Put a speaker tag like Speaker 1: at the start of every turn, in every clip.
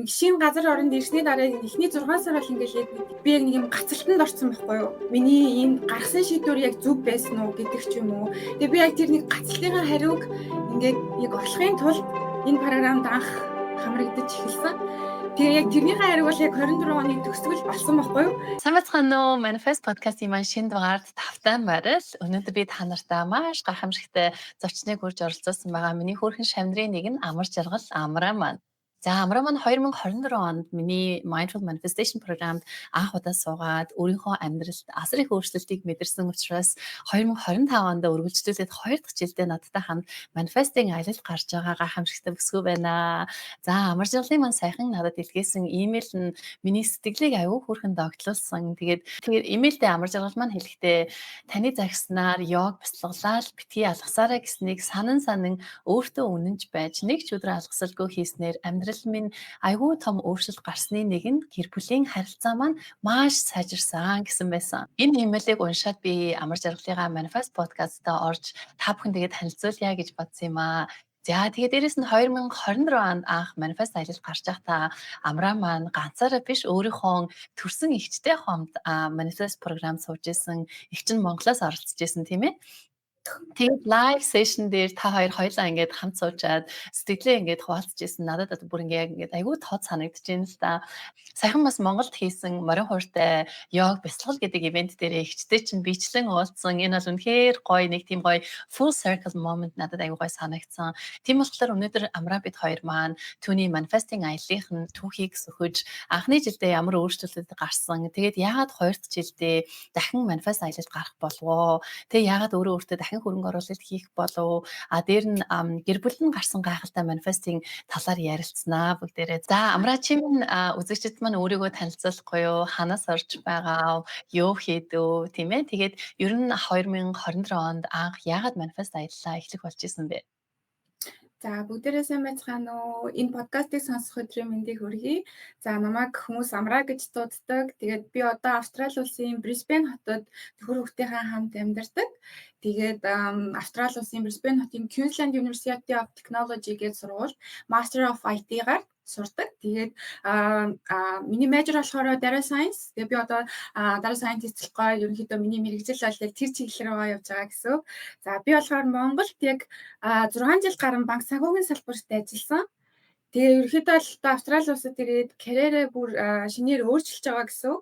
Speaker 1: нэг шинэ газар оронд ирсний дараа эхний 6 сар бол ингээл яг би яг нэг юм гацалтанд орсон байхгүй юу? Миний энэ гаргасан шийдвэр яг зөв байсан уу гэдэг ч юм уу. Тэгээ би яг тэр нэг гацалтын хариуг ингээд яг олохын тулд энэ програмд анх хамрагдаж эхэлсэн. Тэгээ яг тэрнийхээ хариуг бол яг 24 оны төгсгөл болсон байхгүй юу?
Speaker 2: Сайн бацхан уу, Manifest podcast-ийн маань шинэ дугаард тавтан байрал. Өнөөдөр би та нартай маш гайхамшигтай зочныг хүрж оролцуулсан байгаа. Миний хөөрхөн шавнырын нэг нь амар жаргал Амраа маань. За Амраа маань 2024 онд миний Mindful Manifestation програмд анх удаа суугаад өөрийнхөө амьдралд асар их өөрчлөлтийг мэдэрсэн учраас 2025 онд үргэлжлүүлээд 2 дахь жилдээ надтай хамт manifesting аялал гарч байгаа гайхамшигтай бүсгүй байна. За амар жаргалын маань сайхан надад илгээсэн имэйл нь миний сэтгэлийг аюу хөөрхөн догтлуулсан. Тэгээд имэйлдээ амар жаргал маань хэлэхдээ таны загснаар йог бяцлаглал битгий алгасаараа гэснийг санан өөртөө үнэнч байж нэг ч өдөр алгасалгүй хийснээр амьдрал минь аюу том өөрчлөлт гарсны нэг нь гэр бүлийн харилцаа маань маш сайжирсан гэсэн байсан. Энэ имэйлийг уншаад би амар жаргалынхаа Manifest podcast-д орж та бүхэн тэгээд танилцуулъя гэж бодсон юм аа. За тэгээд дээрэс нь 2024 онд анх Manifest аялал гарч байхдаа Амраа маань ганцаараа биш өөрийнхөө төрсэн эгчтэй хамт Manifest програм сууж исэн. Эгч нь Монголоос оролцож исэн тийм ээ. Тэгээд live session дээр та хоёр хоёлаа ингээд хамт суучаад сэтгэлээ ингээд хуваалцж ирсэн. Надад бүр ингээд айгүй тод санагдаж байна л да. Саяхан бас Монголд хийсэн морин хууртай йог бяцлал гэдэг ивент дээр ихчтэй чинь бичлэн уулзсан. Энэ бол үнэхээр гоё нэг тийм гоё full circle moment надад айгүй гоё санагдсан. Тийм болохоор өнөөдөр Амраа бид хоёр маань түүний manifesting аяллахын түүхийг сөхөж анхны жилдээ ямар өөрчлөлтүүд гарсан. Тэгээд яагаад 2 дахь жилдээ дахин manifest аялал гарах болов? Тэгээд яагаад өөртөө дахин хөрөнгө оруулалт хийх болов? Дээр нь гэр бүл нь гарсан гайхалтай manifesting талаар ярилцсанаа бүгдээрээ. За Амраа чи минь үзэгчд маань өөрийгөө танилцуулахгүй юу? Ханаас орж байгаа? Юу хийдөө? Тийм ээ. Тэгээд ер нь 2024 онд анх яагаад manifest аяллаа эхлэх болж исэн бэ?
Speaker 1: За бүгдээрээ сайн байцгаана уу? Энэ подкастыг сонсох өдрийн мэндийг хүргэе. За намайг хүмүүс Амраа гэж дууддаг. Тэгээд би одоо Австрали улсын Brisbane хотод төхөр хүүхдийнхээ хамт амьдардаг. Тэгээд Австрали улсын Brisbane хотын Queensland University of Technology гэж сургуульд Master of IT-гаар сурдаг. Тэгээд миний major болохоор data science. Тэгээд би одоо data scientist гоо ерөнхийдөө миний мэргэжил бол яг тэр чиглэл рүү явж байгаа гэсэн. За би болохоор Монголд яг 6 жил гарan банк санхүүгийн салбарт ажилласан. Тэгээ ерөнхийдөө л Австрали улсад ирээд карьерээ бүр шинээр өөрчилж байгаа гэсэн.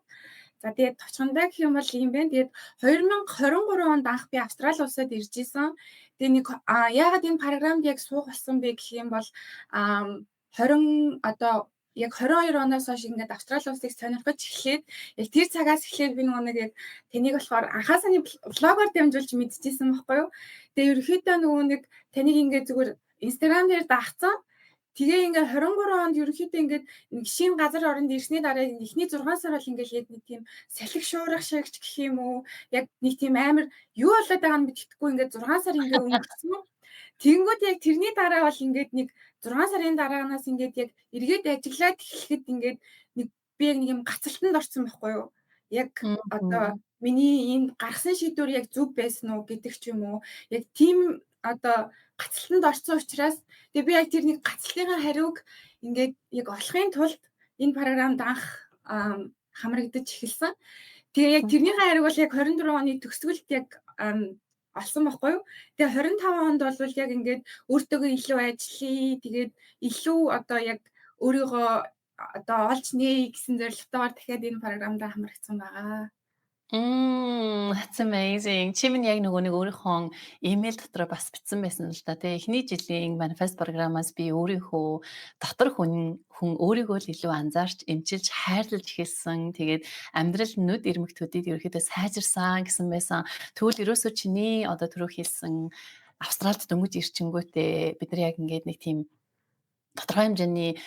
Speaker 1: За тэгээд товчхондоо гэх юм бол юм байна. Тэгээд 2023 онд анх би Австрали улсад ирж исэн. Тэгээ нэг яагаад энэ програмд яг суух болсон бэ гэх юм бол 22 оноос хойш ингээд Австрали улсыг сонирхож эхлээд яг тэр цагаас эхлээд би нэг яг таныг болохоор анхаасаа блогоор дамжуулж мэдчихсэн байхгүй юу. Тэгээ ерөөхдөө нэг таныг ингээд зүгээр Instagram дээр дагцсан. Тэгээ ингээд 23 онд ерөөхдөө ингээд нэг шинэ газар оронд ирсний дараа эхний 6 сар бол ингээд яг нэг тийм салхи шуурах шигч гэх юм уу. Яг нэг тийм амар юу болоод байгаа нь мэддэхгүй ингээд 6 сар ингээд өнгөрсөн. Тэнгүүд яг тэрний дараа бол ингээд нэг 6 сарын дараагаас ингээд яг эргээд ажиллаад эхлэхэд ингээд нэг би яг нэг юм гацалтанд орсон байхгүй юу? Яг одоо миний энэ гаргасан шийдвэр яг зөв байсан уу гэдэг ч юм уу? Яг тийм одоо гацалтанд орсон учраас тэгээ би яг тэр нэг гацалтын хариуг ингээд яг олохын тулд энэ програмд анх хамрагдаж эхэлсэн. Тэгээ яг тэрнийхээ хариуг бол яг 24 оны төгсгөлд яг олсон байхгүй юу. Тэгээ 25 онд бол яг ингээд өөртөөгөө илүү ажиллая. Тэгээд илүү одоо яг өөрийгөө одоо олж нээ гэсэн зорилготойгоор дахиад энэ програмд хамрагдсан байгаа.
Speaker 2: That's amazing. Чи минь яг нөгөө нэг өөрийнхөө имэйл дотор бас бичсэн байсан л да. Тэгээ эхний жилийн manifest програмаас би өөрийнхөө дотор хүн өөрийгөө л илүү анзаарч, эмчилж, хайрлаж эхэлсэн. Тэгээд амьдрал нүд ирмэгтүүдийг ерөөхдөө сайжирсан гэсэн байсан. Тэгвэл ерөөсөө чиний одоо түрүү хэлсэн Австралид дөнгөж ирчингүүтээ бид нар яг ингээд нэг тийм тодорхой хэмжээний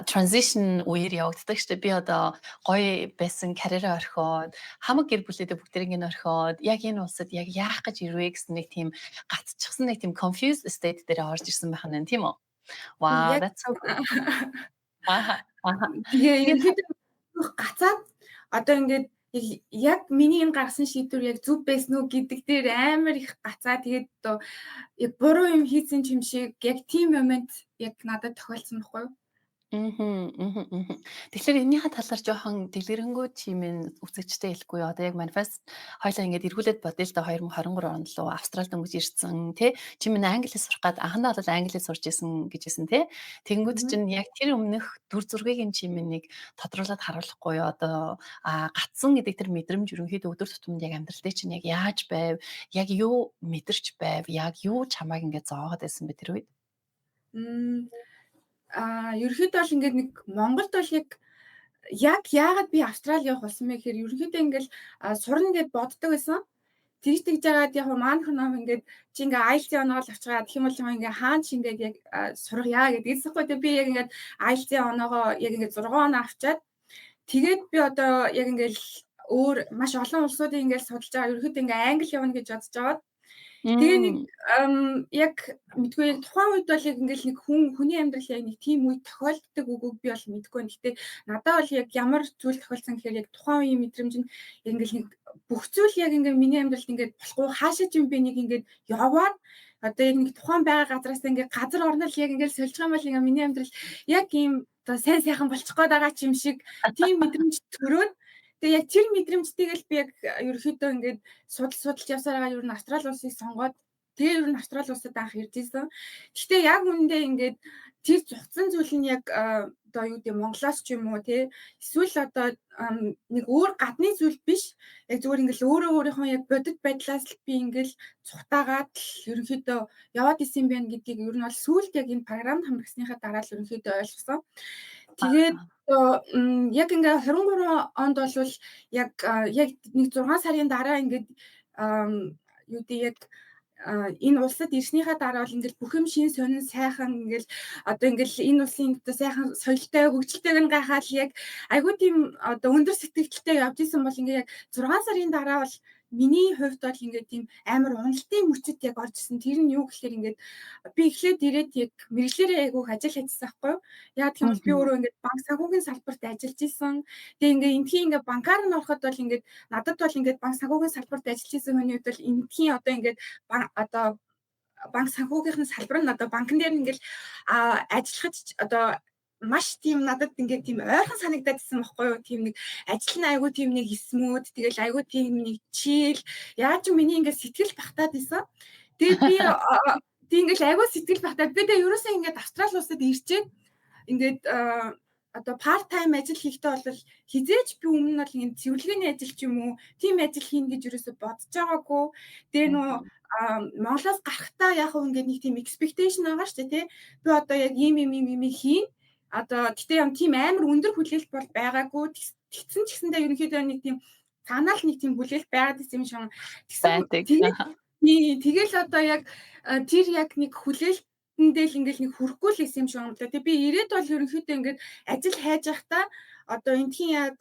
Speaker 2: transition үеэр явагддаг шүү дээ. Би одоо гоё байсан карьераа орхиод, хамаг гэр бүлээдээ бүгдэрийг нь орхиод, яг энэ улсад яг яах гэж ирвэ гэсэн нэг тийм гатчихсан нэг тийм confused state дээр орж ирсэн байх нь тийм үү? Wow, that's so cool.
Speaker 1: Тэгээ гацаад одоо ингээд яг миний энэ гаргасан шийдвэр яг зөв байсан уу гэдэг дээр амар их гацаа. Тэгээд одоо яг буруу юм хийсэн юм шиг яг тийм момент яг надад тохиолдсон байхгүй юу?
Speaker 2: Мгм, мгм, мгм. Тэгэхээр энийхээ талаар жоохон дэлгэрэнгүй чимээ үзэгчтэй хэлэхгүй юу? Одоо яг манифест хоёлаа ингээд эргүүлээд бодъё л да 2023 онд лөө Австралид дөнгөж ирсэн тий. Чи минь англи хэл сурах гад анхандаа бол англи хэл сурч исэн гэжсэн тий. Тэгэнгүүт
Speaker 1: Мгм.
Speaker 2: чинь яг тэр өмнөх дүр зургийг чи минийг тодруулаад харуулахгүй юу? Одоо гацсан гэдэг тэр мэдрэмж ерөнхийдөө өдөр тутамд яг амьдрал дээр чинь яг яаж байв? Яг юу мэдэрч байв? Яг юу чамайг ингээд зоогоод байсан бэ тэр үед?
Speaker 1: М, ерөнхийдөө бол ингээд нэг Монголд бол яг яагаад би Австрали явах болсон бэ гэхээр ерөнхийдөө ингээл сурна гэд боддог байсан. Тэгж тэгж жагаад яг маань ном ингээд чи ингээ IELTS-ийн оноогоо л авчгаа гэх юм бол ингээ хаан чи ингээд яг сургая гэдгээс хэвгүй би яг ингээд IELTS-ийн оноогоо яг ингээд 6 оноо авчаад тэгээд би одоо яг ингээл өөр маш олон улсуудыг ингээл судалж байгаа. Ерөнхийдөө ингээ англи явна гэж бодож байгаа. Тэгээ нэг яг мэдгүй яг тухайн үед бол яг ингээл нэг хүний амьдрал яг нэг тийм үе тохиолддог үгүйг би бол мэдэхгүй байна. Гэтэ надад бол яг ямар зүйл тохиолдсон гэхээр яг тухайн үеийн мэдрэмж нь яг ингээл нэг бүх зүйл яг ингээ миний амьдралд ингээд болохгүй хаашаа ч юм би нэг ингээд яваад одоо яг нэг тухайн байгаа газраас ингээ газар орнол яг ингээл сольж байгаа юм бол ингээ миний амьдрал яг ийм одоо сайн сайхан болчих гээд байгаа ч юм шиг тийм мэдрэмж төрөөд тэгээ яг тэр мэдрэмжтэйг л би яг ерөөхдөө ингээд судалж явсаар байгаа ер нь Австрали улсыг сонгоод тэгээ ер нь Австрали улсад анх ирж исэн. Гэхдээ яг үүндээ ингээд тэр зугцсан зүйл нь яг одоо юу гэдэг Монголоос ч юм уу тий эсвэл одоо нэг өөр гадны зүйл биш. Яг зүгээр ингээл өөрийнхөө яг бодит байдлаас л би ингээл цухтаагаад л ерөнхийдөө яваад исэн юм байна гэдгийг ер нь бол сүүлд яг энэ програмд хамрагсныхаа дараа л ерөнхийдөө ойлгосон. Тэгээд яг ингээ 23 онд болвол яг яг нэг 6 сарын дараа ингээд юу гэдэг яг энэ улсад ирснийхаа дараа бол ингээл бүх юм шин сонин сайхан ингээл одоо ингээл энэ улсын одоо сайхан соёлтой хөгжилтэйг нь гайхаад яг айгүй тийм одоо өндөр сэтгэгдэлтэй явж исэн бол ингээ яг 6 сарын дараа бол миний хувьд бол ингээд тийм амар уналтын мөчөд яг орж исэн. Тэр нь юу гэхээр ингээд би эхлээд ирээд яг мэрэгчлэрээ айгүйх ажил хийжсэн байхгүй юу? Яг тийм бол би өөрөө ингээд банк санхүүгийн салбарт ажиллаж исэн. Тэгээ ингээд эндхийн ингээд банкар нь ороход бол ингээд надад бол ингээд банк санхүүгийн салбарт ажиллаж исэн хүний хувьд бол эндхийн одоо ингээд одоо банк санхүүгийнхын салбар нь одоо банкн дээр ингээл ажиллахад одоо маш тийм надад ингээд тийм ойрхон санагдаад исэн байхгүй юу? Тийм нэг ажил нь айгүй тийм нэг смууд тэгэл айгүй тийм нэг чийл яаж ч миний ингээд сэтгэл багтаад исэн. Тэгээд би тийм ингээл айгүй сэтгэл багтаад би тэгээ ерөөсөө ингээд Австрали улсад ирчээд ингээд одоо part time ажил хийхдээ бол хизээч би өмнө нь бол ингээд цэвэрлэгээний ажил ч юм уу тийм ажил хийн гэж ерөөсөө бодож байгаагүй. Тэгээ нөө Монголоос гарахтаа яг ингээд нэг тийм expectation байгаа шүү дээ тий. Би одоо яг ийм хийн. Одоо гэтээ юм тийм амар өндөр хүлээлт бол байгаагүй. Тэгсэн ч гэсэндээ ерөнхийдөө нэг тийм цаанаа л нэг тийм хүлээлт байгаад исэн юм шиг. Тэгэл одоо яг тэр яг нэг хүлээлтэндээ л ингээл нэг хүрэхгүй л исэн юм шиг юм да. Тэгээ би ирээд бол ерөнхийдөө ингээд ажил хайж байхдаа одоо эндхийн яг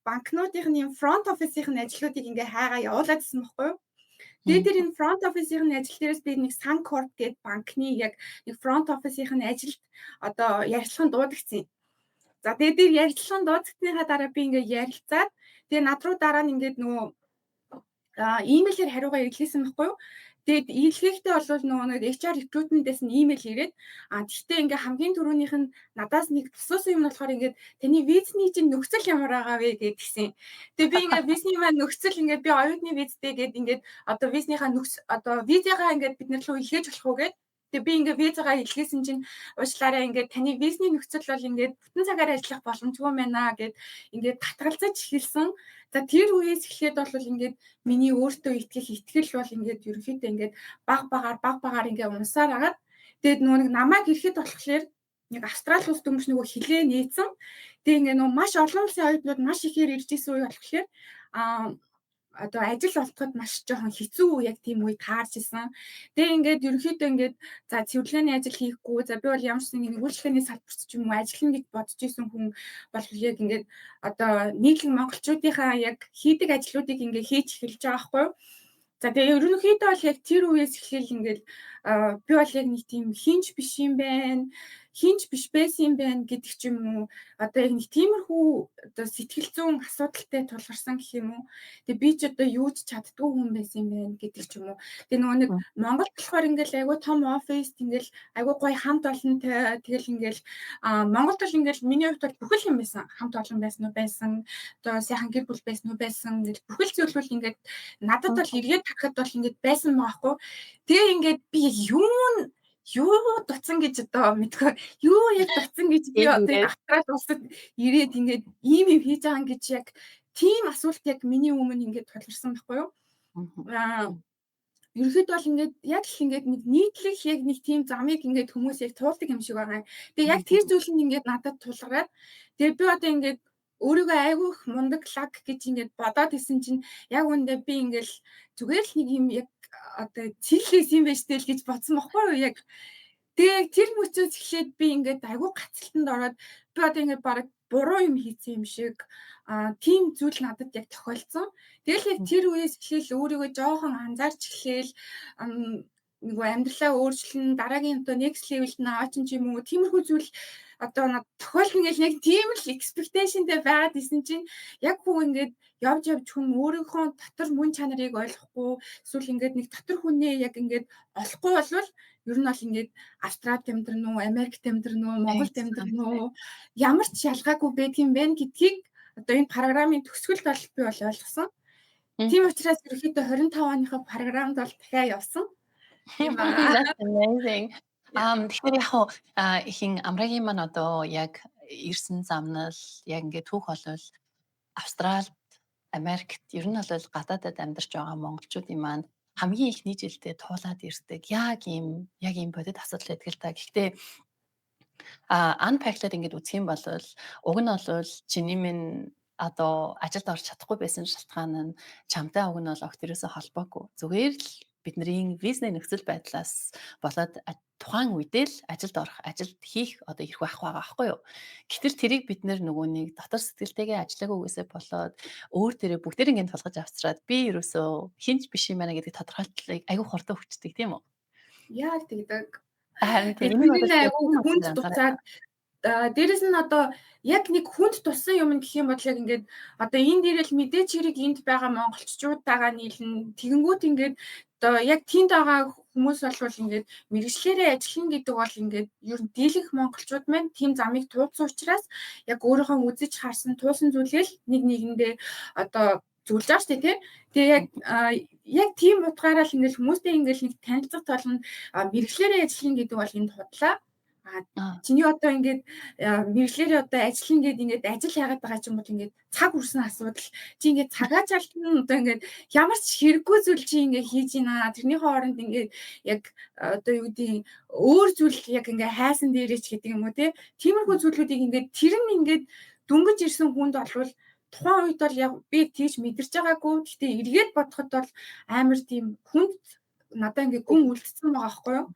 Speaker 1: банкнуудын front office-ийн ажлуудыг ингээ хайгаа явуулаад исэн байхгүй юу? Тэгээд тэр энэ front office-ийн ажил дээрээс би нэг Suncorp гэдэг банкны яг нэг front office-ийн ажилд одоо ярилцлаганд дуудагдсан. За тэгээд тэр ярилцлаганд дуудагдсныхаа дараа би ингээ ярилцаад тэгээд над руу дараа нь ингээд нөгөө имэйлээр хариугаа илгээсэн байхгүй юу? Тэгээд илгээхдээ бол нөгөө нэг HR recruitment-ээс нь имэйл ирээд тэгтээ ингээ хамгийн түрүүнийх нь надаас нэг тусуусан юм болохоор ингээд таны визний чинь нөхцөл ямар байгаа вэ гэдгийгсэн. Тэгээд би ингээ визний маань нөхцөл ингээд би оюутны визтэй гээд ингээд одоо визнийхаа одоо визагаа ингээд бид нар руу илгээж болох уу гэд. Тэгээ би ингээ визагаа илгээсэн чинь уучлаарай ингээд таны визний нөхцөл бол ингээд бүтэн цагаар ажиллах боломжгүй байна гэд ингээд татгалзаж эхэлсэн. За тэр үеэс эхлээд бол ингээд миний өөртөө итгэл бол ингээд ерөнхийдөө ингээд баг багаар ингээд унсаар агаад тэгээд нөгөө намайг ирэхэд болохоор нэг Австрали улс дөнгөж нөгөө хилээ нээсэн. Тэгээд ингээд нөгөө маш олон улсын оюутнууд маш ихээр ирж исэн үе болохоор одоо ажил олоход маш жоохон хэцүү яг тийм үе таарч исэн. Тэгээ ингээд ерөнхийдөө ингээд за цэвэрлэгээний ажил хийхгүй за би бол ямар ч нэг үйлчлэгээний салбарт ч юм уу ажиллана гэж бодож исэн хүн бол яг ингээд одоо нийтлэг монголчуудынхаа яг хийдэг ажлуудыг ингээд хийж эхэлж байгаа байхгүй юу? За тэгээ ерөнхийдөө бол яг тэр үеэс эхлээл ингээд би бол яг нэг тийм хинж биш юм байна. хинч биш байсан юм байна гэдэг ч юм уу. Одоо яг нэг тиймэрхүү одоо сэтгэл зүйн асуудалтай тулгарсан гэх юм уу. Тэгээ би ч одоо юу ч чаддгүй хүн байсан юм байна гэдэг ч юм уу. Тэгээ нөгөө нэг Монгол болохоор ингээл айгүй том офис ингээл айгүй гоё хамт олонтой тэгэл ингээл Монголд бол ингээл миний хувьд бол бүхэл юм байсан. Хамт олон байсан уу байсан. Одоо сайхан гэр бүл байсан уу байсан. Ингээл бүхэл зүйл бол ингээд надад бол эргээд харахад бол ингээд байсан байгаа хгүй. Тэгээ ингээд би юу дутсан гэж одоо мэдгүй юу яг дутсан гэж би одоо австрал улсад ирээд ингээд ийм юм хийж байгаа гэж яг тийм асуулт яг миний өмнө ингээд тулгарсан байхгүй юу? Ерөнхийд бол ингээд яг л ингээд нэг нийтлэг яг нэг тийм замыг ингээд хүмүүс яг туулдаг юм шиг байгаа. Тэгээ яг тэр зүйл нь ингээд надад тулгараад тэгээ би одоо ингээд өөрийгөө айгүйх мундаг лаг гэж ингээд бодоод исэн чинь яг үндэ би ингээд зүгээр л нэг юм яг одоо цэлээс юм байж тэл гэж бодсон байхгүй юу яг. Тэгээ тэр мөчөөс эхлээд би ингээд айгүй гацалтанд ороод би одоо ингээд бараг буруу юм хийсэн юм шиг тийм зүйл надад яг тохиолдсон. Тэгэл яг тэр үеэс эхлээл өөрийгөө жоохон анзаарч эхлээл нөгөө амьдралаа өөрчлөн дараагийн одоо next level-д наваач юм уу тиймэрхүү зүйл одоо надад тохиолдно гэж яг тийм л expectationтэй байгаад исэн чинь яг хүн ингээд явж хүн өөрийнхөө дотор мөн чанарыг ойлгохгүй эсвэл ингээд нэг дотор хүнээ яг ингээд олохгүй болвол ер нь бол ингээд Австралид амьдрын уу, Америкт амьдрын уу, Монголд амьдрын уу ямар ч ялгаагүй байдгийн байна гэдгийг одоо энэ програмын төгсгөлд бол би бол ойлгосон. Тийм учраас ерөөхдөө 25 оныхоо програмд бол дахиад явсан.
Speaker 2: That's amazing. Тэгэхээр яг хин Амрагийн маань одоо яг ирсэн замнал яг ингээд түүх болвол Австралид, Америкт ер нь бол гадаадад амьдарч байгаа монголчуудын маань хамгийн ихний жилдээ туулаад ирдэг яг ийм бодит асуудал байдаг л та. Гэхдээ unpack-лаад ингээд үзэх юм бол уг нь бол чиний минь одоо ажилд орж чадахгүй байсан шалтгаан нь чамтай уг нь бол огт ерөөсө холбоогүй. Зүгээр л бидний визний нөхцөл байдлаас болоод тухайн үедээ л ажилд орох, ажилд хийх одоо ирэх байх байгаа байхгүй юу. Гэтэл тэрийг бид нөгөө нэг дотор сэтгэлтэйгээ ажиллаагүйгээсээ болоод өөр дээрээ бүгдээр ингээд тулгаж авчраад би ерөөсөө хинч биш юм байна гэдэг тодорхойлолтыг айгүй хурдан өгчдөг тийм үү?
Speaker 1: Яг тэгдэг.
Speaker 2: Харин
Speaker 1: тийм айгүй хүнд туцаад дээрэс нь одоо яг нэг хүнд туссан юм гэх юм бол яг ингээд одоо энэ дээрэл мэдээч хэрэг энд байгаа монголчуудтайгаа нийлэн тэгэнгүүт ингээд одоо яг тэнд байгаа хүмүүс бол ингээд мэрэгчлэрээ ажиллана гэдэг бол ингээд ер нь дийлэх монголчууд маань тийм замыг туулсан учраас яг өөрийнхөө үзэж харсан туусан зүйлээ л нэг нэгэндээ одоо зөвлөж байгаа шүү дээ тий. Тэгээ яг тийм утгаараа л ингээд хүмүүстэй ингээд нэг танилцах толгонд мэрэгчлэрээ ажиллана гэдэг бол энд худлаа. Чиний одоо ингээд мэрэгчлэрээ одоо ажиллана гэдэг ингээд ажил яагаад байгаа ч юм бол ингээд цаг үрсэн асуудал чи ингээд цагаач алдна одоо ингээд ямар ч хэрэггүй зүйл чи ингээд хийж ийна тэрний хооронд ингээд яг одоо юу гэдэг өөр зүйл яг ингээд хайсан дээрээч гэдэг юм уу те тиймэрхүү зүйлүүдийг ингээд тэр нь ингээд дөнгөж ирсэн хүнд болвол тухайн үед бол яг би тийж мэдэрч байгаагүй гэхдээ эргээд бодоход бол амар тийм хүнд надаа ингээд гүн үлдсэн байгаа байхгүй юу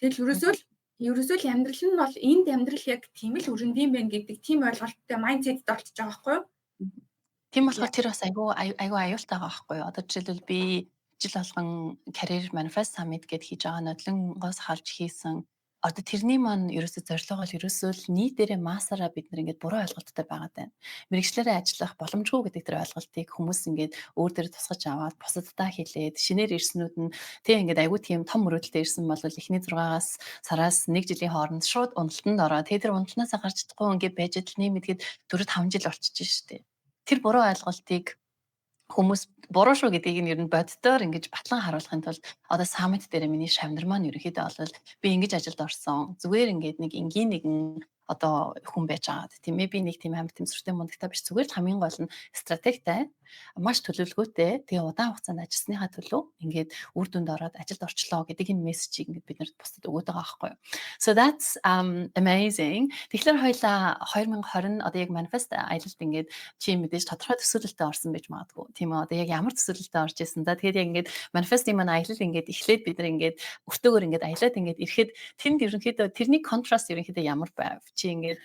Speaker 1: тэгэл ерөөсөө л амьдрал нь бол энд амьдрал яг тийм л өрөндөм байх гэдэг тийм ойлголттой майндсетд болчихж байгаа байхгүй юу?
Speaker 2: Тийм болохоор тэр бас айгүй аюултай байгаа байхгүй юу? Одоо жишээлбэл би жил болгон career manifest summit гэдээ хийж байгаа нодлонгоос харж хийсэн. Одоо тэрний маань ерөөсөө зорилго бол ерөөсөө л нийтээрээ массаараа бид нар ингээд буруу ойлголттой байгаад байна. Мэргэжлэрээ ажиллах боломжгүй гэдэг тэр ойлголтыг хүмүүс ингээд өөр дээр тусгаж аваад бусаддаа хэлээд шинээр ирснүүд нь тэг ингээд айгүй тийм том мөрөөдөлтэй ирсэн бол эхний 6-аас сараас 1 жилийн хооронд шууд уналтанд ороо. Тэгээ тэр уналтнаасаа гарч чадахгүй ингээд байж идэл нэмэдгээд 4-5 жил болчихж штэ. Тэр буруу ойлголтыг хүмүүс буруу шүү гэдгийг нь ер нь боддоор ингэж батлан харуулахын тулд одоо саммит дээр миний шавнар маань ерөөхдөө бол би ингэж ажилд орсон. Зүгээр ингээд нэг энгийн нэгэн одоо хүн байж байгаа тийм ээ би нэг тийм амар тэмцвэртэй мундагтай биш зүгээр л хамгийн гол нь стратегтай маш төлөвлөгөөтэй тэгээ удаан хугацаанд ажилласныхаа төлөө ингээд үр дүнд ороод ажилд орчлоо гэдэг энэ мессежийг ингээд бид нарт бусдад өгöd байгаа байхгүй юу. So that's amazing. Тэгэхээр хоёлаа 2020 одоо яг manifest аялалд ингээд чи мэдээж тодорхой төсөөлөлтөд орсон байж магадгүй. Тийм үү. Одоо яг ямар төсөөлөлтөд орж исэн. За тэгээд яг ингээд manifest-ийн маань аялал ингээд эхлээд бид нар ингээд өртөөгөр ингээд аялаад ингээд ирэхэд тэнд ерөнхийдөө тэрний контраст ерөнхийдөө ямар байв? Чи ингээд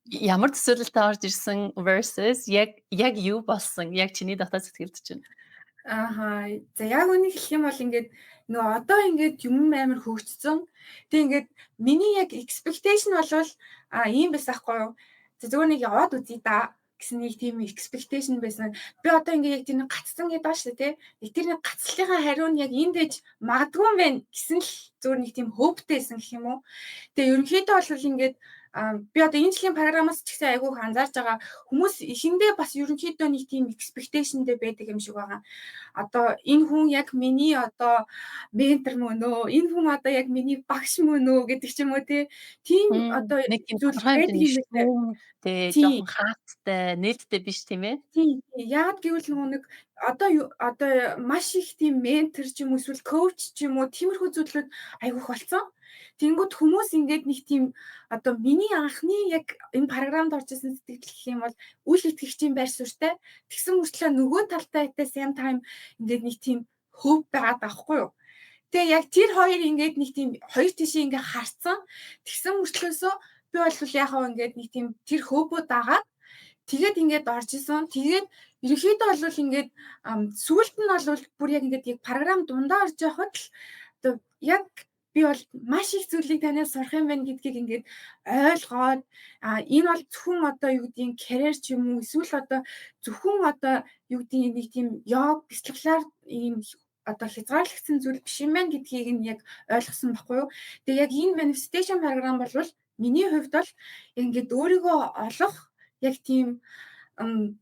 Speaker 2: ямар төсөөлөлтөд орж ирсэн versus яг юу болсон? Яг чиний дотоод сэтгэлд чинь.
Speaker 1: Ааха. За яг үнийг хэлэх юм бол ингээд нөгөө одоо ингээд юм амар хөгжсөн. Тэг ингээд миний яг expectation болвол ийм байсан хгүй юу. Зүгээр нэг яваад үзье да гэсэн нэг тийм expectation байсан. Би одоо ингээд яг тэр нэг гацсан гэдэг баа шүү дээ. Яг тэр нэг гацлынхаа хариу нь яг энд ээж магадгүй юм байна гэсэн л зүгээр нэг тийм hopeтэйсэн гэх юм уу. Тэгээ ерөнхийдөө бол ингээд би одоо энэ жилийн програмаас ч гэсэн айгүйх анзаарч байгаа хүмүүс эхэндээ бас ерөнхийдөө нэг тийм expectationтэй байдаг юм шиг байгаа. Одоо энэ хүн яг миний одоо ментор мөн үү? Энэ хүн одоо яг миний багш мөн үү гэдэг ч юм уу те. Тийм одоо
Speaker 2: Нэг тийм
Speaker 1: зүйл
Speaker 2: тодорхой
Speaker 1: байдаг
Speaker 2: хэмжээний
Speaker 1: юм байна.
Speaker 2: шүүмтэй,
Speaker 1: Тийм.
Speaker 2: жоохон хаалттай, нээлттэй биш тийм ээ?
Speaker 1: Тийм. Яагаад гэвэл нөгөө нэг одоо маш их тийм ментор ч юм уу эсвэл коуч ч юм уу тиймэрхүү зүйлүүд айгүйх болсон. Тэнгүүд хүмүүс ингээд нэг тийм одоо миний анхны яг энэ програмд орж исэн сэтгэл гэх юм бол үл итгэгчийн байр суурьтай. Тэгсэн мөртлөө нөгөө талтай at the same time ингээд нэг тийм хөв байгаад байхгүй юу? Тэгээ яг тэр хоёр ингээд нэг тийм хоёр тишээ ингээд харцсан. Тэгсэн мөртлөөсөө би бол яхаа ингээд нэг тийм тэр хөвбөө дагаад тэгээд ингээд орж исэн. Тэгээд ерөнхийдөө бол ингээд сүүлд нь бол бүр яг ингээд яг програм дундаа орж явахад л одоо яг би бол маш их зүйлийг танаас сурах юм байна гэдгийг ингээд ойлгоод энэ бол зөвхөн одоо юу гэдгийг карьер ч юм уу эсвэл одоо зөвхөн одоо юу гэдгийг нэг тийм йог бяцлаглаар ийм одоо хязгаарлагдсан зүйл биш юм байна гэдгийг нь яг ойлгосон баггүй юу. Тэгээ яг энэ manifestation програм бол миний хувьд бол ингээд өөрийгөө олох яг тийм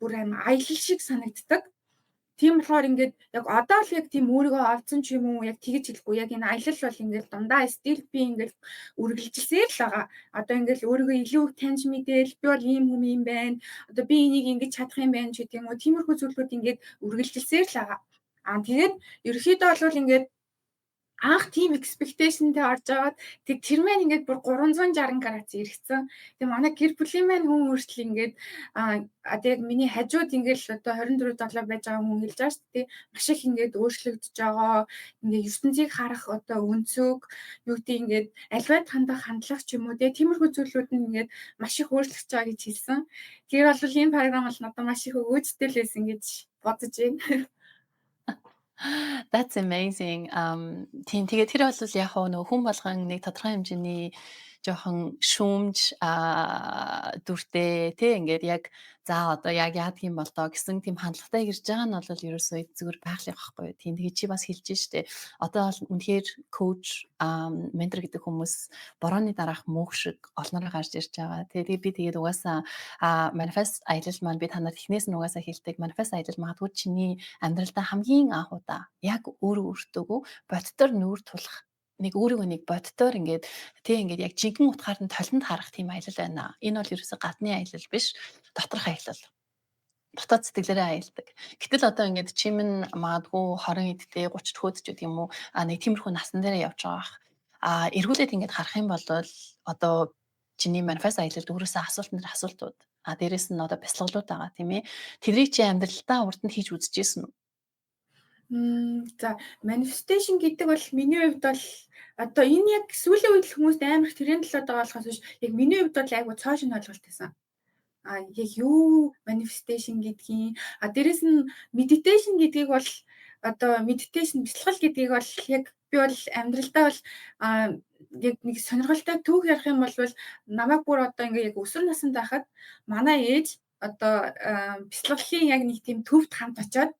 Speaker 1: бүр аялал шиг санагддаг. Тийм болохоор ингээд яг одоо л яг тийм өөрийгөө олцсон ч юм уу яг тэгэж хэлэхгүй яг энэ аялал бол ингээд дундаа стил би ингээд үргэлжилсээр л байгаа. Одоо ингээд өөрийгөө илүү их таньж мэдээл би бол ийм хүн юм байна. Одоо би энийг ингэж чадах юм байна ч гэдэг юм уу. Тиймэрхүү зүйлүүд ингээд үргэлжилсээр л байгаа. Тэгээд ерөөхдөө бол ингээд анх тийм expectationтэй орж аваад тэр маань ингээд бүр 360 градус эргэцэн. Тэгээ манай гэр бүлийн маань хүн өөрчлөл ингээд яг миний хажууд ингээд одоо 24/7 байж байгаа хүн хэлж байгаа шүү дээ. Маш их ингээд өөрчлөгдөж байгаа. Ингээд ертөнцийг харах одоо өнцөг юу гэдэг ингээд альваад хандах хандлага ч юм уу тиймэрхүү зүйлүүд нь ингээд маш их өөрчлөгдөж байгаа гэж хэлсэн. Тэр бол энэ програм бол надад маш их өгөөжтэй л байсан гэж бодож байна.
Speaker 2: That's amazing. Тийм тэгээд тэр бол яг хоо нөгөө хүн болгон нэг тодорхой хэмжээний жоохон шүүмж дүртэй тий ингээд яг за одоо яг яадаг юм бол доо гэсэн тийм хандлагатай ирж байгаа нь бол ерөөсөө зүгээр байгаль байхгүй юу. Тийм тэгээд чи бас хэлж штэ. Одоо бол үнэхээр коуч ментор гэдэг хүмүүс борооны дараах мөнх шиг олноор гарч ирж байгаа. Тэгээд би тэгээд угаасаа манифест аялал маань би танад эхнээс нь угаасаа хэлдэг. Манифест аялал магадгүй чиний амьдралдаа хамгийн анх удаа яг өөртөөгөө боддоор нүүр тулах нэг өөрийгөө нэг боддоор ингээд ингээд яг жинхэнэ утгаар нь толинд харах тийм аялал байна. Энэ бол ерөөсө гадны аялал биш, доторх аялал. Дотоод сэтгэлээрээ аялдаг. Гэтэл одоо ингээд чимэн магадгүй 20 эдтэй 30 төхөөд ч гэдэг юм уу нэг тиймэрхүү насан дээрээ явж байгаа бах. Эргүүлээд ингээд харах юм бол одоо чиний манифест аялалд өөрөөсөө асуултууд дээрэс нь одоо бяцлаглууд байгаа тийм ээ. Тэдрийг чи амьдралдаа урд нь хийж үзчихсэн үү?
Speaker 1: За manifestation гэдэг бол миний хувьд бол одоо энэ яг сүүлийн үед л хүмүүст амар их тэрэн талаад байгаа болохоос биш яг миний хувьд бол айгу цоо шин ойлголт байсан. Яг юу manifestation гэдгийг дээрэс нь meditation гэдгийг бол одоо meditation бяцлал гэдгийг бол яг би бол амьдралдаа бол яг нэг сонирхолтой түүх ярих юм бол намайг бүр одоо ингээ яг өсвөр наснд байхад манай ээж одоо бяцлаглалын яг нэг тийм төвд хамт очоод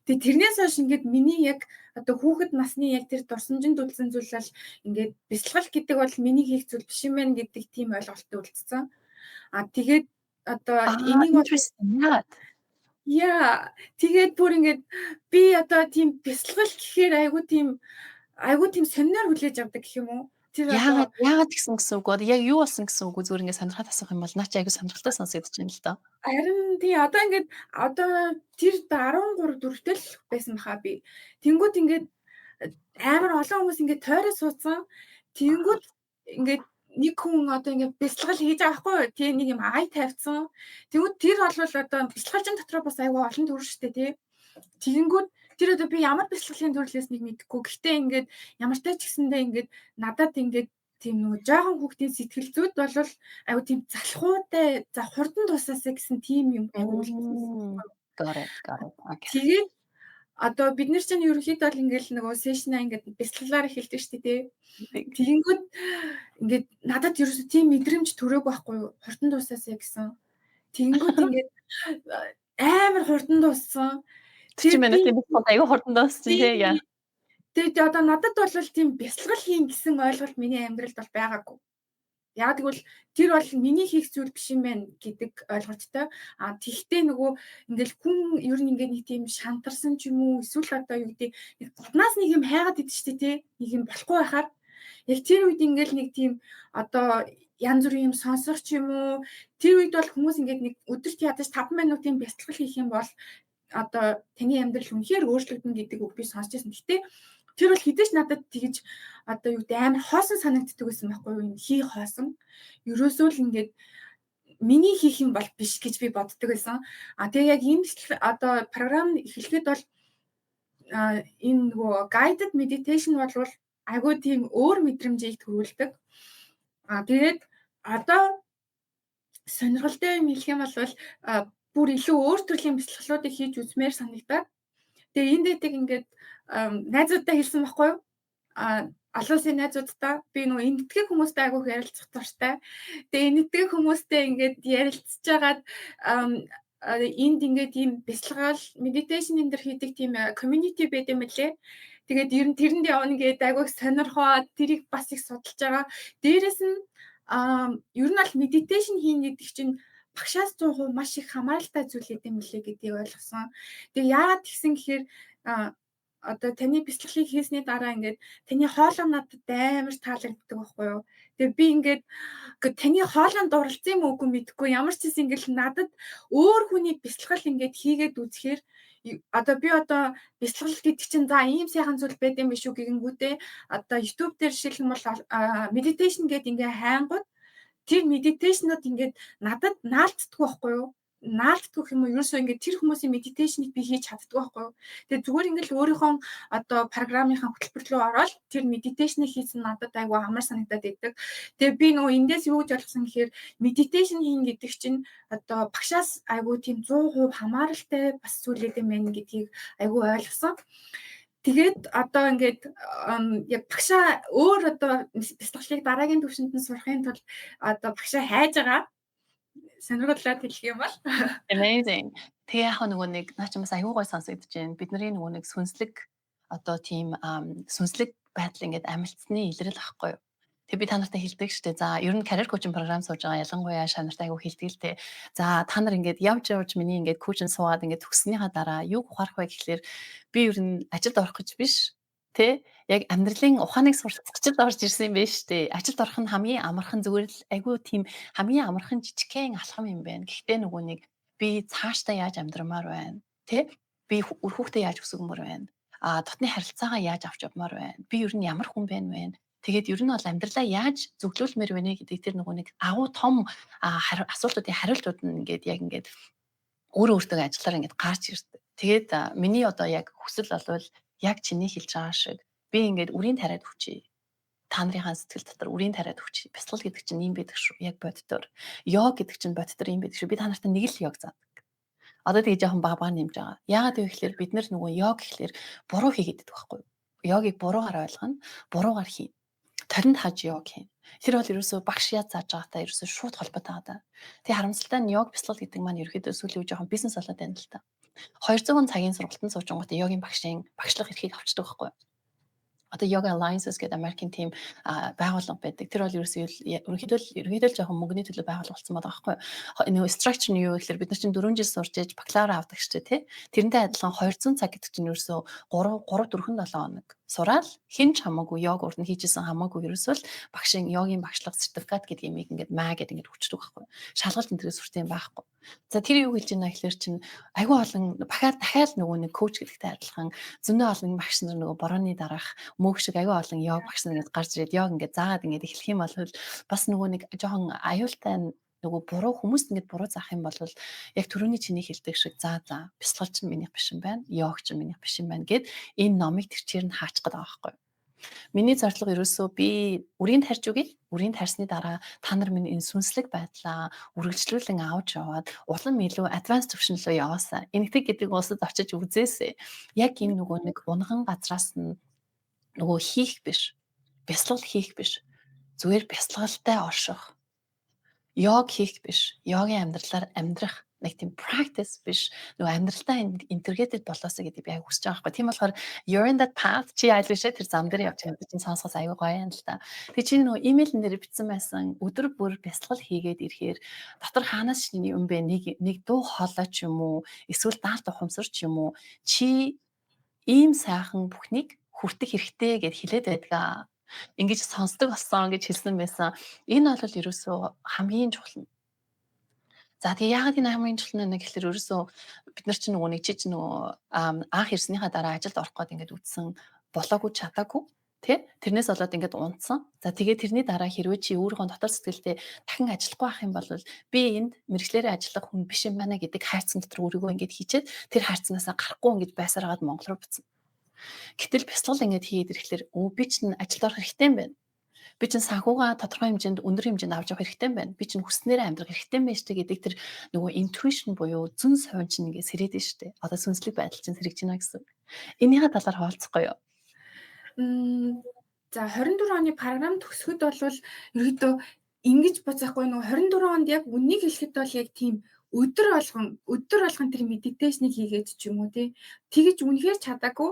Speaker 1: тэгээ тэрнээс хойш ингээд миний яг одоо хүүхэд насны яг тэр дурсамжинд үлдсэн зүйл бол ингээд бяцлал гэдэг бол миний хийх зүйл биш юм байна гэдэг тийм ойлголттой үлдсэн. Тэгээд одоо энийг бол яа тэгээд бүр ингээд би одоо тийм бяцлал гэхээр айгу тийм сонирхоор хүлээж авдаг гэх юм уу? Тэр одоо
Speaker 2: яагаад гэсэн үг яг юу болсон гэсэн үг зүгээр ингээд сонирхоод асуух юм бол наа чи айгу сонирхолтой сонсогдож байна л доо.
Speaker 1: Харин тий одоо ингээд тэр 13 4-тэл байсан баха би. Тэнгүүд ингээд амар олон хүмүүс ингээд тойроо суудсан. Тэнгүүд ингээд нэг хүн одоо ингээд бяцлал хийж байгаа байхгүй юу? Тий нэг юм ай тавьсан. Тэнгүүд тэр бол одоо бяцлагчийн дотроо бас аюу олон төр штэ тий. Тэгэнгүүт тэр одоо би ямар бяцлаглалын төрлөөс нэг мэдэхгүй. Гэхдээ ингээд ямар ч тач гэсэндээ ингээд надад ингээд тийм нөгөө жоохон хүүхдийн сэтгэл зүйд бол аюу тийм залхуутай за хурдан тусаасаа гэсэн тийм юм аюу үлдсэн.
Speaker 2: Got it. Okay.
Speaker 1: Тэгээд одоо бид нар чинь ерөнхийдөө бол ингээл нөгөө сешнаа ингээд бяцлаглаар эхэлдэг шүү дээ. Тэгэнгүүт ингээд надад ерөөсөө тийм мэдрэмж төрөөг байхгүй юу? Хурдан дуусаасаа гэсэн. Тэгэнгүүт ингээд амар хурдан дууссан.
Speaker 2: 40
Speaker 1: Тэгээд би
Speaker 2: минутын бяцлал аягүй хурдан дуусчихин тий яа.
Speaker 1: тэгээд одоо надад бол тийм бяцлал хийн гэсэн ойлголт миний амьдралд бол байгаагүй. Яг тэгвэл тэр бол миний хийх зүйл биш юм байна гэдэг ойлголттой. А тэгтээ нөгөө ингээл хүн ер нь ингээд нэг тийм шантарсан ч юм уу эсвэл одоо юу гэдэг нэг гаднаас нэг юм хайгаад идэв штэ тий. Нэг юм болохгүй байхаар яг тэр үед ингээл нэг тийм одоо янз бүрийн юм сонсох ч юм уу тэр үед бол хүмүүс ингээд нэг өдөрт ядаж 5 минутын бяцлал хийх юм бол одоо таны амьдрал үнэхээр өөрчлөгдөн гэдэг үг би сонсч байсан. Гэтэ тэр бол хэдэж надад тэгж одоо юу гэдэг амар хоосон санагддаг байсан байхгүй юу? Энэ хий хоосон. Ерөөсөө л ингээд миний хийх юм бол биш гэж би боддог байсан. А тэгээ яг энэ одоо програм эхлэхэд бол энэ нөгөө guided meditation болвол айгүй тийм өөр мэдрэмжийг төрүүлдэг. А тэгээд одоо сонирхолтой юм хэлэх юм бол бүр илүү өөр төрлийн бяцлаглуудыг хийж үзмээр санагдаад. Тэгээ энэ дэдэг ингээд найзуудтай хэлсэн байхгүй юу? Олон улсын найзуудтай би нөгөө эндтгэх хүмүүстэй айгүйх ярилцах дуртай. Тэгээ эндтгэх хүмүүстэй ингээд ярилцж байгаад энд ингээд ийм бяцлагаал медитейшн энэ төр хийдэг тийм community байд юм лээ. Тэгээд ер нь тэрэнд явна гэдэг айгүйх сонирхоод тэрийг бас их судалж байгаа. Дээрээс нь ер нь бол медитейшн хийн гэдэг чинь багшаас 100% маш их хамааралтай зүйл юм лээ гэдгийг ойлгосон. Тэгээ яагаад тэгсэн гэхээр одоо таны бяцлаглыг хийсний дараа ингээд таны хоолой надад амар таалагддаг байхгүй юу. Тэгээ би ингээд таны хоолойд дурлцсан юм уугүй мэдэхгүй ямар ч зүйл ингээд надад өөр хүний бяцлал ингээд хийгээд үзэхээр одоо би одоо бяцлал гэдэг чинь за ийм сайхан зүйл байд юм биш үү гэгэнгүүтээ одоо YouTube дээр жишээлх юм бол meditation гэдэг ингээ хайнгууд тэр медитейшнууд ингээд надад наалддаг байхгүй юу? Наалддаг юм уу? Ерөөсөө ингээд тэр хүмүүсийн медитейшнийг би хийж чаддаг байхгүй юу? Тэгээ зүгээр ингээд өөрийнхөө одоо програмынхаа хөтөлбөр рүү ороод тэр медитейшнийг хийсэн надад айгүй амар санагдаад байдаг. Тэгээ би нөгөө эндээс юу гэж ойлгосон гэхээр медитейшн хийн гэдэг чинь одоо багшаас айгүй тийм 100% хамааралтай бас зүйлээд юм байна гэдгийг айгүй ойлгосон. Тэгээд одоо ингээд яг багшаа өөр одоо бяцлаглыг дараагийн түвшинд нь сурахын тулд одоо багшаа хайж байгаа. Сонирхолтой хэлэх юм бол
Speaker 2: Amazing. Тэгээ яг нөгөө нэг наа чи бас аюу гой сонсогдож байна. Бидний нөгөө нэг сүнслэг одоо тийм сүнслэг байдал ингээд амилцсны илрэл ахгүй юу. Тэгээ би та нартай хэлдэг шүү дээ. За ер нь career coaching програм сууж байгаа ялангуяа шанартай аюу хэлдэг л дээ. За та нар ингээд явж миний ингээд коучинг суугаад ингээд төгснөхийн дараа юу ухаарах вэ гэхлээр би ер нь ажилд орох гэж биш. Тэ яг амьдралын ухааныг суралцах гэж орж ирсэн юм байна шүү дээ. Ажилд орох нь хамгийн амархан зүгээр л айгүй тийм хамгийн амархан жижигхэн алхам юм байна. Гэхдээ нөгөө нэг би цаашдаа яаж амьдрамаар байна. Тэ би үр хүүхдээ яаж өсгөмөр байна. Дотны харилцаагаа яаж авч явмаар байна. Би ер нь ямар хүн байна вэ? Тэгээд ер нь бол амьдралаа яаж зөвлөлмөр вэ гэдэг тэр нөгөө нэг агуу том асуултуудын хариултууд нь ингээд яг ингээд өөртөө ажиллаар ингээд гарч ирдэг. Тэгээд миний одоо яг хүсэл болвол яг чиний хэлж байгаа шиг би ингээд үрийн тариад хүчий. Та нарын сэтгэл дотор үрийн тариад хүчий. Бяцлал гэдэг чинь юм байдаг шүү. Яг боддоор. Йог гэдэг чинь боддоор юм байдаг шүү. Би та нартай нэг л йог заадаг. Одоо тэгээ жоохон бага нэмж байгаа. Яагаад вэ гэхээр бид нар нөгөө йог гэхлээр буруу хийгээд байдаг байхгүй юу? Йогийг буруугаар ойлгоно, буруугаар хийнэ. Торинд хаж йог хийн. Тэр бол ерөөсөө багш яаж зааж байгаатай ерөөсөө шууд холбоотой байгаа. Тэгээ харамсалтай нь йог бяцлал гэдэг маань ерөөдөө сүүлийн үе жоохон бизнес болоод байна л та. 200 цагийн сургалтанд суучингууд йогийн багшийн багшлах эрхийг авчдаг байхгүй юу? Одоо Yoga Alliances гэдэг Америкийн тим байгууллага байдаг. Тэр бол ерөнхийдөө жоохон мөнгөний төлөө байгуулга болсон байгаа байхгүй юу? Нөгөө structure нь юу гэхээр бид нар чинь 4 жил сурч ээж бакалавр авдаг шүү дээ, тий? Тэрнтэй адилхан 200 цаг гэдэг чинь ерөөсөө 3 4 7 хоног сураал хинч хамаагүй йог урд нь хийжсэн хамаагүй ерөөсөө л багшийн йогийн багшлах сертификат гэдэг юмыг ингээд маа гэдэг ингээд хүчдэг байхгүй юу? Шалгалт энэ төрөөс хүртэн байхгүй. За тэр юу хэлж байна гэхээр чинь айгүй олон дахиад нөгөө нэг коуч гэдэгтэй адилхан зөндөө олон багш нар нөгөө борооны дараах мөг шиг айгүй олон йог багш нар ингээд гарч ирээд йог ингээд заагаад ингээд эхлэх юм бол бас нөгөө нэг жоохон аюултай нөгөө буруу хүмүүст ингээд буруу заах юм бол яг түрүүний чиний хэлдэг шиг за бяцлал чинь минийх биш юм байна, йог чинь минийх биш юм байна гэд энэ номыг тэр чир нь хаачих гээд байгаа байхгүй. Миний зорилго ерөөсөө би үрийг тарьж өгье. Үрийг тарьсны дараа та нар минь энэ сүнслэг байдлаа үргэлжлүүлэн авч яваад улам илүү advanced төвшин рүү яваасаа. Энэтхэг гэдэг улсад очиж үзээсэй. Яг энэ нөгөө нэг унган газраас нь нөгөө хийх биш. Бясалгал хийх биш. Зүгээр бясалгалтай орших. Йог хийх биш. Йогийн амьдралаар амьдрах нэг тийм practice биш. Нөгөө амьдралдаа integrated болоосоо гэдэг би аяг хүсэж байгаа байхгүй. Тийм болохоор you're in that path чи аль бишээ тэр зам дээр явж байгаа чинь сонсохос аягүй гоё юм л та. Тэг чи нөгөө имэйлэн дээр бичсэн байсан өдөр бүр бясалгал хийгээд ирэхээр дотор хаанаас ч юм бэ нэг дуу хоолой ч юм уу эсвэл даалт ухамсар ч юм уу чи ийм сайхан бүхнийг хүртэх хэрэгтэй гэд хэлээд байдгаа. Ингэж сонсдог болсон гэж хэлсэн байсан. Энэ бол ерөөсөө хамгийн чухал нь. За тэгээ яагаад энэ хамгийн чухал нь гэхэлэр ерөөсөө бид нар чинь нөгөө нэг чи нөгөө анх ирснийхаа дараа ажилд орох гээд ингээд үтсэн болоогүй чадаагүй тий тэрнээс болоод ингээд унтсан. За тэгээ тэрний дараа хэрвээ чи өөрийнхөө дотор сэтгэлдээ дахин ажиллахгүй байх юм бол би энд мэрэгчлэрээ ажиллах хүн биш юм байна гэдэг хайрцан дотор өөрийгөө ингээд хийчээд тэр хайрцанаасаа гарахгүй ингэж байсараад Монгол руу буцсан. Гэтэл бясалгал ингээд хийгээд ирэхлээр би чинь ажилд орох хэрэгтэй юм байна. Би чинь санхугаа тодорхой хэмжээнд өндөр хэмжээнд авч явах хэрэгтэй юм байна. Би чинь хүснээрээ амьдрах хэрэгтэй юм байна шүү дээ гэдэг тэр нөгөө intuition буюу зүн совин чинь ингээд сэрээд шүү дээ. Одоо сүнслэг байдал чинь сэрэж байна гэсэн. Энийхээ талаар хаалцахгүй юу?
Speaker 1: За 24 оны програм төгсгöd бол ерөөдөө ингэж боцоохгүй нөгөө 24 онд яг үнийг хэлэхэд бол яг тийм өдөр болгон тэр медитейшнийг хийгээд ч юм уу тэгэж үнэхээр чадаагүй.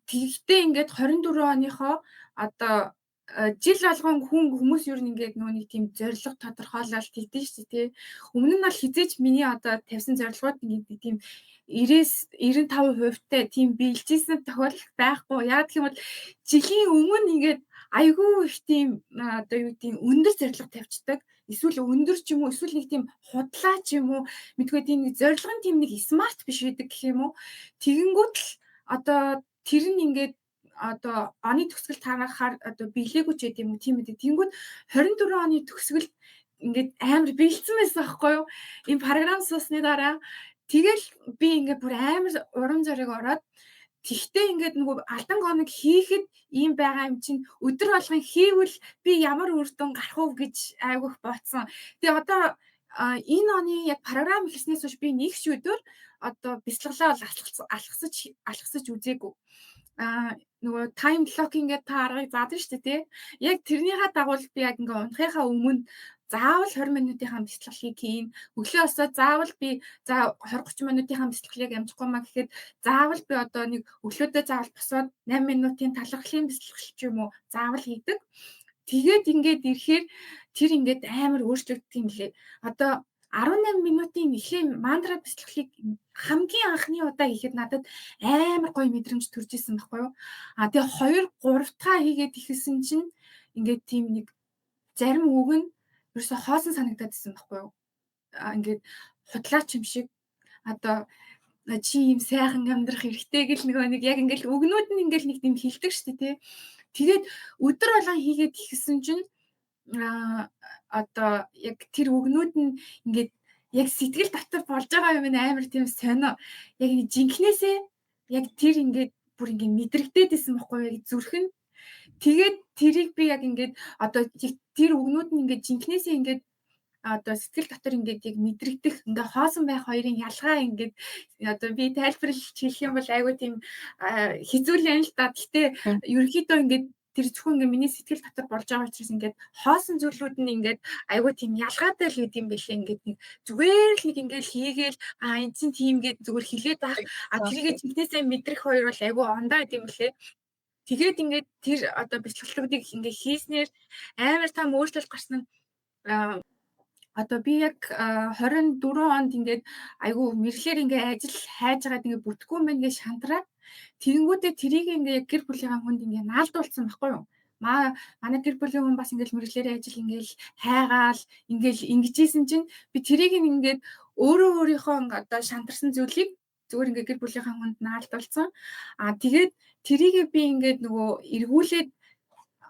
Speaker 1: Тэгэхдээ ингээд 24 оныхоо одоо жил болгон хүмүүс ер нь ингээд нөгөө нэг тийм зорилго тодорхойлолт хийдэж шүү дээ. Өмнө нь бол хизээч миний одоо тавьсан зорилгууд ингээд тийм 90-95% тийм биелжсэн тохиолдол байхгүй. Яг гэх юм бол жилийн өмнө ингээд айгүй их тийм одоо юу гэдэг өндөр зорилго тавьчихдаг. Эсвэл өндөр ч юм уу эсвэл нэг тийм худлаа ч юм уу мэдгүй тийм нэг зорилго нь тийм нэг смарт биш байдаг гэх юм уу. Тэгэнгүүт л одоо тэр нь ингээд одоо оны төгсгөл тараахаар одоо биелээгүй ч гэдэг юм уу тийм үү. Тэнгүүд 24 оны төгсгөл ингээд амар биелсэн байсан байхгүй юу? Энэ програм суусны дараа тэгэл би ингээд бүр амар урам зориг ороод тэгтээ ингээд нөгөө алдан гоног хийхэд ийм байгаа юм чинь өдөр болгон хийвэл би ямар үр дүн гарах уу гэж айгүйх бодсон. Тэгээ одоо энэ оны яг програм эхлснээс хойш би нэг ч өдөр одоо бяцлаглаа бол алхасаж үзээгүй. Нөгөө time blocking гэдэг та аргыг заадаг шүү дээ тий. Яг тэрнийхээ дагуу би яг ингээ унахынхаа өмнө заавал 20 минутынхаа бяцлаглыг хийн. Өглөөсөө заавал би 20-30 минутынхаа бяцлаглыг амжихгүй маа гэхэд заавал би одоо нэг өглөөдөө заавал босоод 8 минутын талархлын бяцлал ч юм уу заавал хийдэг. Тэгээд ингээд ирэхээр тэр ингээд амар өөрчлөгддөг юм лээ. Одоо 18 минутын эхлэн мантра бяцлаглыг хамгийн анхны удаа хийхэд надад амар гоё мэдрэмж төрж исэн байхгүй юу? Тэгээ 2 3 дахь хийгээд ихсэн чинь ингээд тийм нэг зарим үг нь ерөөсө хоосон санагдаад исэн байхгүй юу? Ингээд худлаач юм шиг одоо чи юм сайхан амьдрах хэрэгтэй гэл нөгөө нэг яг ингээд үгнүүд нь ингээд нэг тийм хилдэг шүү дээ тий. Тэгээд өдөр болгон хийгээд ихсэн чинь одоо яг тэр үгнүүд нь ингээд яг сэтгэл дотор болж байгаа юм амар тийм сонио. Яг жинхнээсээ яг тэр ингээд бүр ингээд мэдрэгдээд исэн байхгүй яг зүрх нь. Тэгээд тэрийг би яг ингээд одоо тэр үгнүүд нь ингээд жинхнээсээ ингээд одоо сэтгэл дотор ингээд яг мэдрэгдэх ингээд хоосон байх хоёрын ялгаа ингээд одоо би тайлбарлаж хэлэх юм бол айгүй тийм хизүүл юм л да. Гэхдээ ерөнхийдөө ингээд тэр зөвхөн ингээ миний сэтгэл дотор болж байгаа учраас ингээд хоосон зүйлүүд нь ингээд айгүй тийм ялгаатай л үт юм бэлээ ингээд нэг зүгээр л нэг ингээд хийгээл энэ чинь тийм гээд зүгээр хилээд байх тэрийгээ чинтнээсээ мэдрэх хоёр бол айгүй ондоо гэм бэлээ. Тэгээд ингээд тэр одоо бичлэгүүдийг ингээ хийснээр амар том өөрчлөлт гарсан нь одоо би яг 24 онд ингээд айгүй мэрлэр ингээ ажил хайж байгаад ингээ бүтггүй юм байна гэж шантраад тэгэнгүүтээ тэрийг ингээ гэр бүлийнхаа хүнд ингээ наалдуулсан байхгүй юу? Манай гэр бүлийн хүн бас ингээл мэрлэрээ ажил ингээл хайгаал ингээл ингэжсэн чинь би тэрийг ингээд өөрийнхөө одоо шантарсан зүйлийг зүгээр ингээ гэр бүлийнхаа хүнд наалдуулсан. Тэгээд тэрийг би ингээд нөгөө эргүүлээд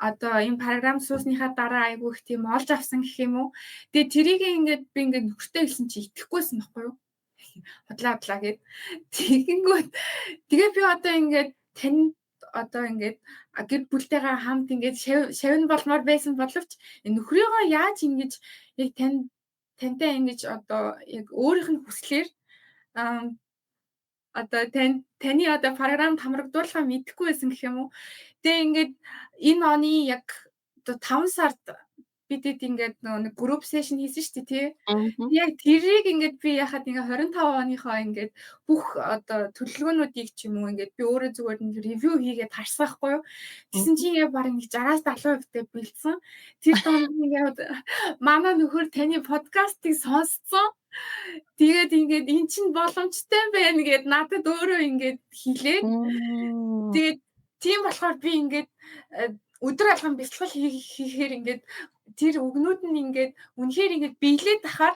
Speaker 1: одоо энэ програм суусныхаа дараа айгүй их тийм олж авсан гэх юм уу. Тэгээ тэрийг ингээд би ингээд нөхөртэй хэлсэн чи итгэхгүйсэн байхгүй юу? Худлаа гэд. Тэгэнгүүт тэгээ би одоо ингээд тань одоо ингээд гэр бүлтэйгээ хамт ингээд шавин болмоор байсан боловч нөхрийгөө яаж ингэж яг тантай ингэж одоо яг өөрийнх нь хүслээр одоо таны одоо програмд хамрагдуулахаа мэдэхгүй байсан гэх юм уу. Тэгээ ингээд энэ оны яг одоо 5 сард бидэд ингээд нэг групп сешн хийсэн шүү дээ тий. Яг тэрийг ингээд би яхад ингээ 25 оныхоо ингээд бүх одоо төлөвлөгөөнүүдийг ч юм уу ингээд би өөрөө зүгээр нэг ревю хийгээд харсан байхгүй юу. Тэгсэн чинь яг бараг нэг 60-70% тэй бэлдсэн. Тэр донд ингээд манай нөхөр таны подкастыг сонсцсон. Тэгээд ингээд эн чинь боломжтой байна гэд надад өөрөө ингээд хэлээд тэгээд тийм болохоор би ингээд өдөр алган бэлтгэл хийхээр ингээд тэр үгнүүд нь ингээд үнэхээр ингээд биелээд тахаар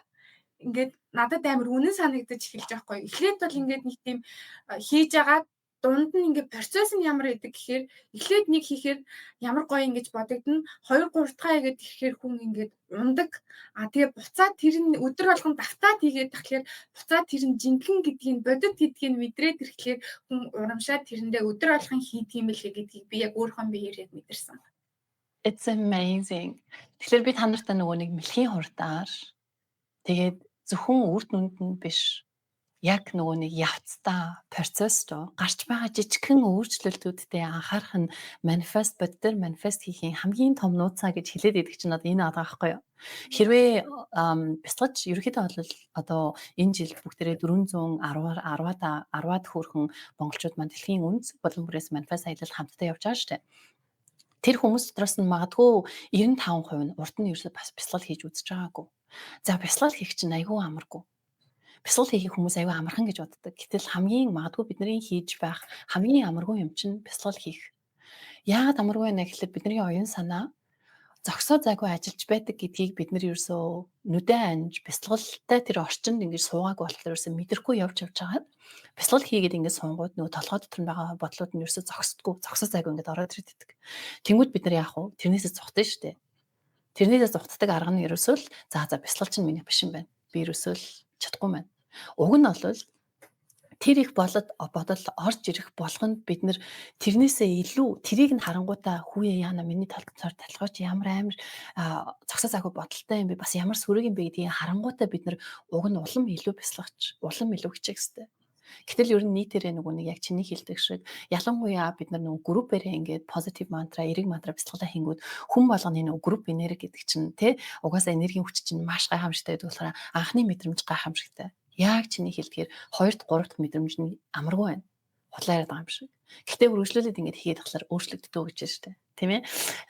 Speaker 1: ингээд надад амар үнэн санагдаж эхэлж байгаа хгүй. Эхлээд бол ингээд нэг тийм хийж агаад дунд нь ингээд процесс нь ямар байдаг гэхээр эхлээд нэг хийхээр ямар гоё ингэж бодогдно. 2 3 дахь хийгээд ирэхээр хүн ингээд ундаг. Тэгээ буцаад тэр нь өдөр болгон давтаад хийгээд тахлаар буцаад тэр нь жинхэнэ гэдгийг бодит гэдгийг мэдрээд ирэхлээр хүн урамшаад тэрэндээ өдөр болгон хийдэг юм л гэдгийг би яг өөрийнхөө биеэр яг мэдэрсэн.
Speaker 2: It's amazing. Тэгэхээр би та нартай нөгөө нэг мэлхийн хурдаар тэгээд зөвхөн үр дүнд нь биш яг нөгөө нэг явцдаа процесс руу гарч байгаа жижигхэн өөрчлөлтүүдтэй анхаарах нь манифест боддоор манифест хийхийн хамгийн том нууцаа гэж хэлээд идэг чинь одоо энэ байгаа байхгүй юу. Хэрвээ бяцлаж ерөөхдөө бол одоо энэ жилд бүгдээрээ 410-аад хүрэхэн монголчууд маань дэлхийн үндэс болон бүрээс манифест аялал хамтдаа явж байгаа шүү дээ. Тэр хүмүүс дотроос нь магадгүй 95% нь урд нь ерөөсөө бас бяцлал хийж үзэж байгаагүй. За бяцлал хийх чинь айгүй амаргүй. Бяцлал хийх хүмүүс аюу амархан гэж боддог. Гэтэл хамгийн магадгүй бидний хийж байх хамгийн амаргүй юм чинь бяцлал хийх. Яагаад амаргүй вэ гэхэлээ бидний оюун санаа зогсоо зайгүй ажиллаж байдаг гэдгийг бид нар ерөөсөө нүдэн анж бяцлагтай тэр орчинд ингэж суугаагүй болохоор ерөөсөө мэдрэхгүй явж байгаа. Бяцлал хийгээд ингэж суунгууд нөгөө толгой дотор нь байгаа бодлууд нь ерөөсөө зогсоо зайгүй ингэж ороод ирдэг. Тэнгүүд бид нар яах вэ? Тэрнээсээ зугтана шүү дээ. Тэрнээсээ зугтдаг арга нь ерөөсөө л за бяцлал чинь миний биш юм байна. Би ерөөсөө л чадахгүй байна. Уг нь бол тэр их бодол орж ирэх болгонд бид нэр тэрнээсээ илүү тэрийг нь харангуудаа хүүе яана миний талхаач ямар амар зогсоо зайгүй бодолтой юм бэ бас ямар сүрэг юм бэ гэдгийг харангуудаа бид нэр уг нь улам илүү бясалгач улам илүү хичээх хэрэгтэй. Гэтэл ер нь нийтээрээ нөгөө нэг яг чиний хэлдэг шиг ялангуяа бид нар нөгөө группээрээ ингээд позитив мантра, эерэг мантра бяцлаглаа хийнгүүт хүн болгоны нөгөө групп энерги гэдэг чинь тий угаасаа энергийн хүч чинь маш гайхамшигтай байдаг болохоор анхны мэдрэмж гайхамшигтай. Яг чиний хэлдгээр 2-р 3-р мэдрэмж нь амаргүй байна. Худлаа яриад байгаа юм шиг. Гэхдээ үргэлжлүүлээд ингэж хийгээд тахлаар өөрчлөгддөг гэж байна шүү дээ. Тийм ээ.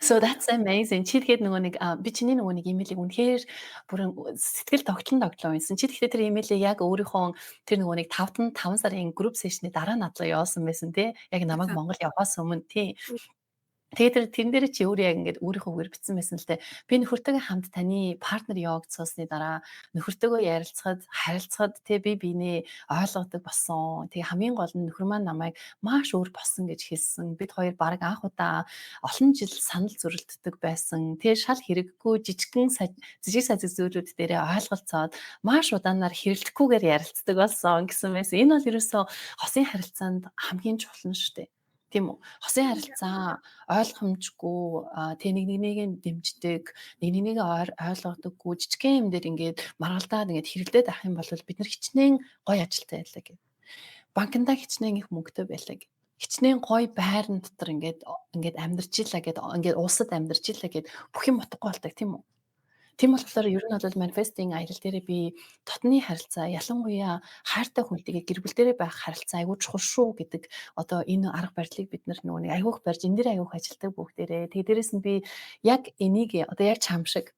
Speaker 2: So that's amazing. Чи тэгээд нөгөө нэг би чиний нөгөө нэг имэйлийг үнэхээр бүрэн сэтгэл тогтлон байсан. Чи тэгэхээр тэр имэйлээ яг өөрийнхөө тэр нөгөө нэг 5 сарын групп сешны дараа надлаа явуулсан байсан тий. Яг намайг Монгол явахаас өмнө тий. Тэгээд тэрэн дээр чи өөрөө яг ингээд өөрийнхөө үгээр бичсэн байсан л дээ. Би нөхөртөөгөө хамт таны партнер явагд суусны дараа нөхөртөөгөө харилцахад тий би бинээ ойлгодог болсон. Тэгээ хамгийн гол нь нөхөр маань намайг маш өөр болсон гэж хэлсэн. Бид хоёр баг анх удаа олон жил санал зөрөлддөг байсан. Тэгээ шал хэрэггүй жижиг сажиг зүйлүүд дээрээ ойлголцоод маш удаанаар хэрэлдэхгүйгээр ярилцдаг болсон гэсэн байсан. Энэ бол ерөөсөө хосын харилцаанд хамгийн чухал нь шүү дээ. Тийм үү? Хосын харилцаа ойлгомжгүй тэг нэг дэмждэг, нэг ойлгодоггүй жижигхэн юм дээр ингээд маргалдаад ингээд хэрэлдээд авах юм бол бид нар хичнээн гоё ажилтаа байлаа гэв. Банкндаа хичнээн их мөнгөтэй байлаа гэв. Хичнээн гоё байран дотор ингээд амьдарч илаа гэд ингээд улсад амьдарч илаа гэд бүх юм утгагүй болдог тийм үү? Тийм болохоор ер нь бол манифестинг аялал дээр би дотны харилцаа ялангуяа хайртай хүнтэйгээ гэр бүл дээрээ байх харилцаа айгүй чухал шүү гэдэг одоо энэ арга барилыг бид нар нөгөө нэг айгүйх барьж энэ дээр айгүйх ажилтдаг бүгдээрээ. Тэгээ дээрэс нь би яг энийг одоо яг чам шиг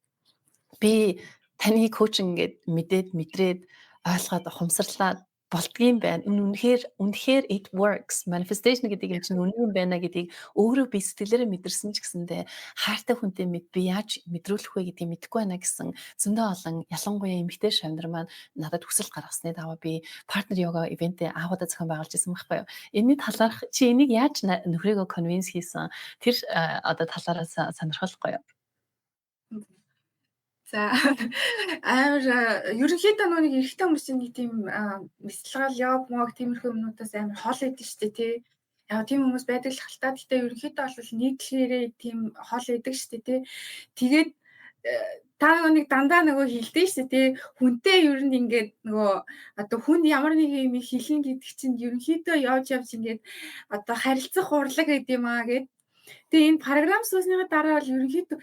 Speaker 2: би таны коучинг ингээд мэдрээд ойлгоод ухамсарлаад болдгийм байна. Үнэхээр it works. Manifestation гэдэг юм чинь үнэн юм байна гэдгийг өөрөө би сэтгэлээрээ мэдэрсэн ч гэсэндээ хайртай хүнтэй би яаж мэдрүүлэх вэ гэдгийг мэдэхгүй байна гэсэн зөндөө олон ялангуяа эмэгтэй шавнар маань надад хүсэл гаргасны даваа би партнер йога ивентээ аавуудаа зохион байгуулж ирсэн байхгүй юу. Энэний талаарх чи энийг яаж нөхрийгөө convince хийсэн тэр одоо талаараас сонирхолтой юу?
Speaker 1: За амар ерөнхийдөө нэг эрэгтэй хүмүүсийн нэг тийм бяцлагал йог мог тиймэрхүү юмнуудаас амар хол идэв шүү дээ тий. Яг тийм хүмүүс байдаг л хальтаа. Гэхдээ ерөнхийдөө бол нийтлээрээ тийм хол идэг шүү дээ тий. Тэгээд та нэг дандаа нөгөө хэлдэг шүү дээ тий. Хүнтэй ер нь ингээд нөгөө одоо хүн ямар нэг юм хэлнэ гэдэг чинь ерөнхийдөө явж ингээд одоо харилцах урлаг гэдэг юм аа гэд. Тэгээ энэ програм суусныхаа дараа бол ерөнхийдөө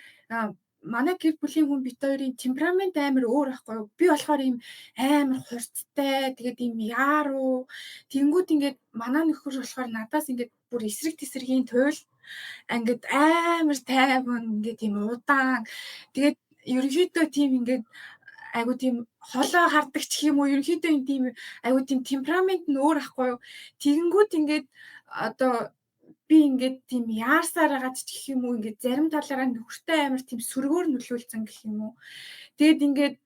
Speaker 1: манай гэр бүлийн хүн бит хоёрын темперамент амар өөр байхгүй юу? Би болохоор ийм амар хурцтай, тэгээд ийм яаруу. Тэнгүүд ингээд манай нөхөр болохоор надаас ингээд бүр эсрэг тесрэгийн туйл ингээд амар тайван ингээд ийм удаан. Тэгээд ерөнхийдөө тийм ингээд айгу тийм холоо хардаг ч юм уу ерөнхийдөө энэ тийм айгу тийм темперамент нь өөр ахгүй юу? Тэгэнгүүт ингээд одоо би ингээд тийм яарсаар агаад ч гэх юм уу ингээд зарим талаараа нөхөртэй амар тийм сүргөөр нөлөөлцөн гэх юм уу. Тэгэд ингээд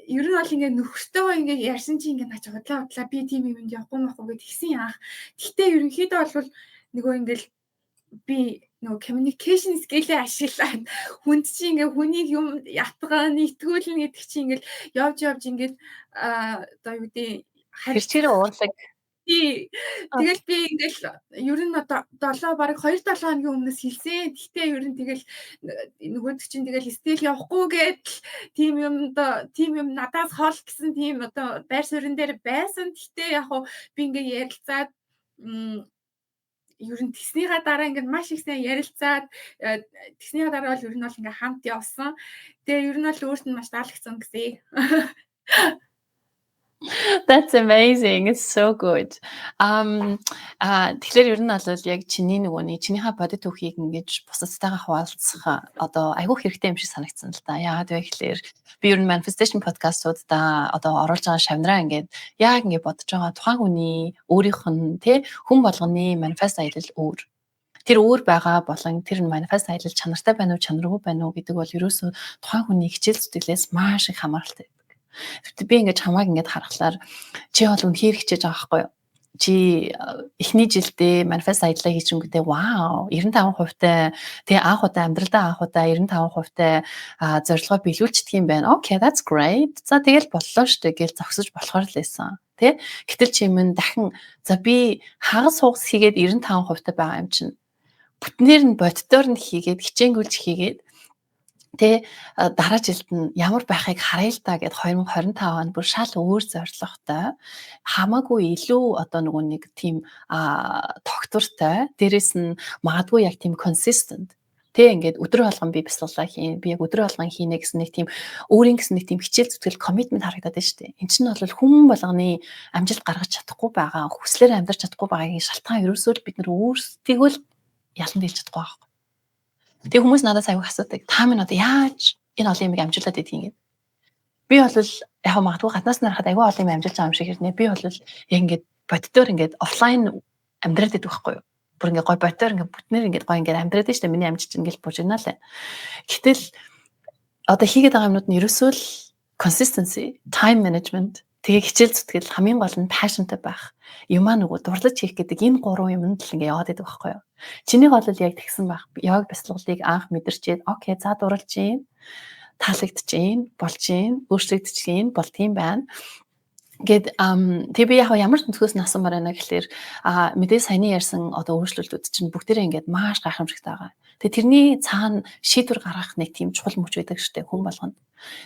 Speaker 1: ер нь бол ингээд нөхөртөө ингээд ярьсан чи ингээд наач удлаа би тийм юмд явахгүй махгүй гэд гисэн яах. Гэхдээ ерөнхийдөө бол нөгөө ингээд би нөгөө communication skill-ээ ашиглаад хүнд чи ингээд хүнийг юм ятгаа нэгтгүүлнэ гэдэг чи ингээд явж ингээд одоо юу гэдэг
Speaker 2: Хэрчээр уурлаг.
Speaker 1: Тэгэл би ингээл ер нь одоо 7 бараг 2-7 хоногийн өмнөөс хэлсэн. Гэхдээ ер нь тэгэл нөгөөд чинь тэгэл стил явахгүйгээд тийм юм надаас хол гэсэн тийм одоо байр суурин дээр байсан. Гэхдээ яг хуу би ингээ ярилцаад ер нь тэснийхаа дараа ингээд маш их сайн ярилцаад тэснийхаа дараа бол ер нь бол ингээ хамт явсан. Тэгээ ер нь бол өөрт нь маш таалагдсан гэсэн.
Speaker 2: That's amazing. It's so good. Тэгэхээр ер нь бол яг чиний чинийхээ бодит түүхийг ингэж бусадтайгаа хуваалцах одоо айгүй хэрэгтэй юм шиг санагдсан л да. Яагаад вэ гэхээр би ер нь manifestation podcast-уудаа одоо оруулж байгаа шавнараа ингээд яг ингэ бодож байгаа тухайн хүний өөрийнх нь тий хүн болгоны manifest аялал өөр. Тэр өөр байгаа болон тэр manifest аялал чанартай байна уу чанаргүй байна уу гэдэг бол ерөөсөө тухайн хүний хичээл зүтгэлээс маш их хамааралтай. Би ингэж хамааг ингэж харахаар чи бол үнэхээр хичээж байгаа байхгүй юу? Чи эхний жилдээ манифест аяллаа хийчихэнгүүтээ вау 95%-тай тэгээ анх удаа амьдралдаа анх удаа 95%-тай зорилгоо биелүүлчихдэг юм байна. Okay, that's great. За тэгэл боллоо штэ гэж зогсож болохоор л байсан. Тэ? Гэтэл чи минь дахин за би хагас хугас хийгээд 95%-тай байгаа юм чинь. Бүтнээр нь боддоор нь хийгээд хичээнгүйлж хийгээд тэ дараа жилд нь ямар байхыг харъя л та гэд 2025 онд бүр шал өөр зорилготой хамаагүй илүү одоо нөгөө нэг тийм тогтвортой дээрэс нь магадгүй яг тийм consistent тэ ингээд өдөр болгон би бясалгалаа хийн би яг өдөр болгон хийнэ гэсэн нэг тийм өөрийн гэсэн нэг тийм хичээл зүтгэл commitment харагдаад байна шүү дээ. Энд чинь бол хүн болгоны амжилт гаргаж чадахгүй байгаа хүслээр амьдрч чадахгүй байгаагийн шалтгаан ерөөсөө л бид нар өөрсдийгөө л ялан дийлж чадахгүй байгаа. Тэг хүмүүс надаас аяг асуудаг. Та минь одоо яаж энэ олон юмыг амжуулаад идэх юм. Би бол яг магадгүй гаднаас нь харахад аягүй олон юм амжилж байгаа юм шиг хэрнээ. Би бол яг ингээд боддоор ингээд офлайн амьдраад идэх байхгүй юу. Бүр ингээд гой боддоор ингээд бүтнээр ингээд гой ингээд амьдраад штэ миний амжилт ингээд бужигнаа л. Гэтэл одоо хийгээд байгаа юмнууд нь ерөөсөө л consistency, time management тэгээ хичээл зүтгэл хамгийн гол нь passionтэй байх. Юмаа нөгөө дурлаж хийх гэдэг энэ гурван юмд л ингээд яваад байдаг байхгүй юу. Чиний гол л яг тэгсэн байх. Яг бясалгалыг анх мэдэрчээд окей за дурлж гин таалагдж гин болж гин өөрчлөгдөж гин бол тийм байна. Гэт тэг би яг ямар тэнцгөөс насан байна гэхэлэр мэдээ саяны ярьсан одоо өөрчлөлтүүд чинь бүгдээрээ ингээд маш гайхамшигтай байгаа. Тэг тэрний цаана шийдвэр гаргах нэг тийм чухал мөч байдаг штэ хүн болгонд.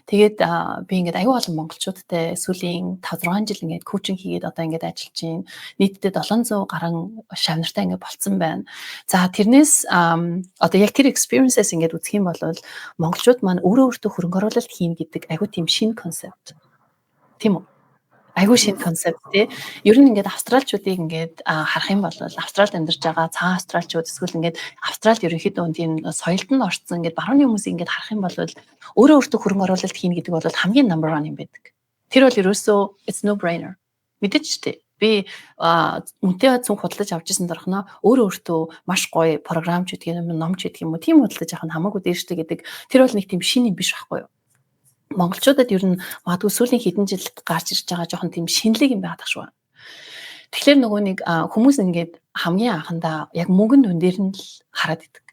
Speaker 2: Тэгээд би ингээд аюу олон монголчуудтай сүүлийн 5-6 жил ингээд коучинг хийгээд одоо ингээд ажиллаж байна. Нийтдээ 700 гаруй шавнартай ингээд болцсон байна. За тэрнээс одоо яг тэр experiences ингээд үзэх юм бол монголчууд маань өөртөө хөрөнгө оруулалт хийн гэдэг аюу тийм шинэ концепт. Тийм үү? Айгүй шинэ концепт тий. Ер нь ингээд австралчуудыг ингээд харах юм бол австралид амьдарч байгаа цагаан австралчууд эсвэл ингээд австралид ерөнхийдөө тийм соёлд нь орцсон ингээд барууны хүмүүсийг ингээд харах юм бол өөртөө хөрөнгө оруулалт хийнэ гэдэг бол хамгийн number 1 юм байдаг. Тэр бол ерөөсөө it's no brainer. Мэдээж тий. Би үнтэй цүнх худалдаж авч ирсэн дөрхнөө өөртөө маш гоё програмч гэдэг юм номч гэдэг юм уу тийм худалдаж авах нь хамаагүй дээрштэй гэдэг тэр бол нэг тийм шинэ юм биш байхгүй юу? Монголчуудад ер нь магадгүй сүүлийн хэдэн жил гарч ирж байгаа жоохон тийм шинэлэг юм байгаад тахшгүй. Тэгэхээр нөгөө нэг хүмүүс ингээд хамгийн анхандаа яг мөнгөн дүн дээр нь л хараад идэг.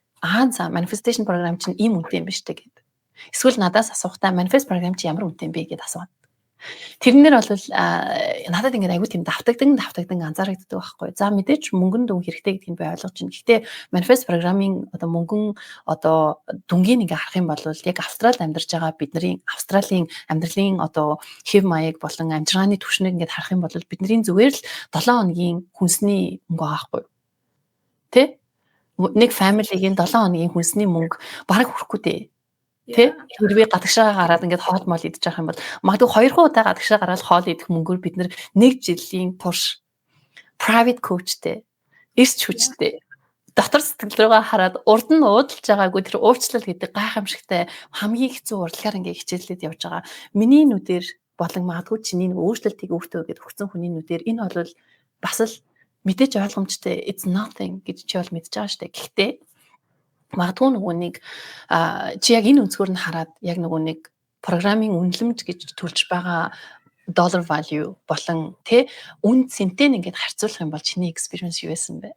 Speaker 2: За manifestation program чинь ийм үнэтэй юм биш үү гэдэг. Эсвэл надаас асуухтаа manifest program чи ямар үнэтэй юм бэ гэдээ асууад. Тэрнэр бол надад ингээд айгүй тийм давтагдан анзаарэгддэг байхгүй. За мэдээч мөнгөн дүн хэрэгтэй гэдгийг би ойлгож байна. Гэхдээ manifest программын одоо мөнгөн одоо дүнгийн ингээ харах юм бол яг Австралид амьдарч байгаа бидний Австралийн амьдралын одоо хэв маяг болон амжиргааны түвшнийг ингээд харах юм бол бидний зүгээр л 7 хоногийн хүнсний мөнгө байгаа байхгүй. Тэ? Нэг family-гийн 7 хоногийн хүнсний мөнгө бараг хүрэхгүй дээ. Тэ? Хэрвээ гадагшаа гараад ингээд хоол мол идэж явах юм бол магадгүй 2 удаа гадагшаа гараад хоол идэх мөнгөөр бид нар 1 жилийн турш private coachтэй, эрч хүчтэй дотор сэтгэл рүүгээ хараад урд нь уудалж байгаагүй тэр уучлал гэдэг гайхамшигтай хамгийн хэцүү урлагаар ингээд хичээллээд явж байгаа. Миний нүдээр болон магадгүй чиний нэг өөрчлөлтийг өвтөө гэдэг өгсөн хүний нүдээр энэ бол бас л мэдээж ойлгомжтой it's nothing гэж чи бол мэдж байгаа шүү дээ. Гэхдээ магадгүй нөгөө нэг чи яг энэ өнцгөр нь хараад яг нөгөө нэг программын үнэлэмж гэж төлж байгаа dollar value болон тэ үн цэнтэй ингээд харьцуулах юм бол чиний experience юу байсан бэ?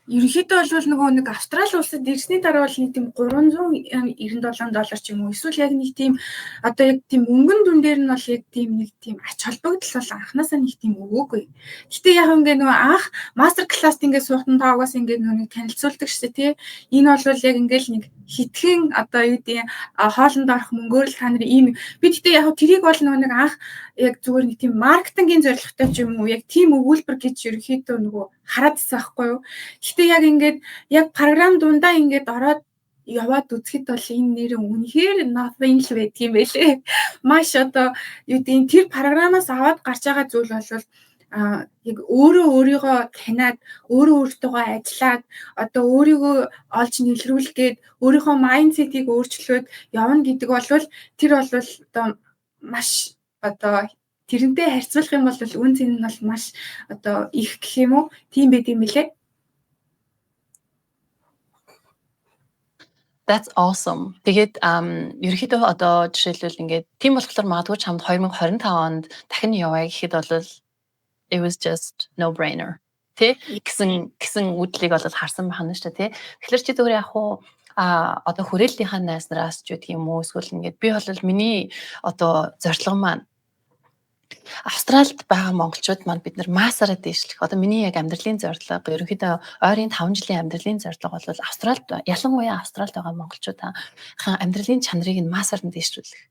Speaker 1: Ерөнхийдөө бол нөгөө нэг Австрали улсад ирсний дараа бол нэг тийм $397 ч юм уу эсвэл яг нэг тийм одоо яг тийм мөнгөн дүн дээр нь бол яг тийм нэг тийм ач холбогдол бол анханасаа нэг тийм өгөөгүй. Гэтэ яг ингээ нөгөө анх мастер класст ингээ суухтан таагаад ингээ нөгөө танилцуулдаг шээ тий. Энэ бол яг ингээл нэг хитгэн одоо юу гэдэг хоолнд орох мөнгөөр л та нар ийм би гэтээ яг тэрийг бол нөгөө нэг анх яг зүгээр нэг тийм маркетингийн зорилготой ч юм уу яг тийм өгүүлбэр гэж ерөнхийдөө нөгөө хараад байсан байхгүй юу. Гэтэ яг ингээд яг програм дундаа ингээд ороод яваад үзэхэд бол энэ нэр үнэхээр nothing л байдаг юм байлээ. Маш одоо юу гэдэг тэр програмаас аваад гарч байгаа зүйл бол яг өөрийгөө таниад өөртөөгөө ажиллаад одоо өөрийгөө олж нэлрүүлэх гээд өөрийнхөө майндсетийг өөрчлөөд явна гэдэг бол тэр бол одоо маш одоо тэрнтэй харьцуулах юм бол үн цэн нь бол маш одоо их гэх юм уу тийм байд юм билээ.
Speaker 2: That's awesome. Тэгээд ерөнхийдөө одоо жишээлбэл ингээд тийм болохоор магадгүй чамд 2025 онд дахин яваа гэхэд бол it was just no brainer. Тэ гэсэн үдлийг бол харсан байна шүү дээ, тэ. Тэгэхээр чи зүгээр яг хуу одоо хүрээллийнхаа найз нараас ч үгүй юм уу эсвэл ингээд би бол миний одоо зорилго маань Австралид байгаа монголчууд маань бид нар маасаараа дээшлэх. Одоо миний яг амьдралын зорилго ерөнхийдөө ойрын 5 жилийн амьдралын зорилго бол Австралид ялангуяа Австралид байгаа монголчуудаа амьдралын чанарыг нь маасаар нь дээшлүүлэх.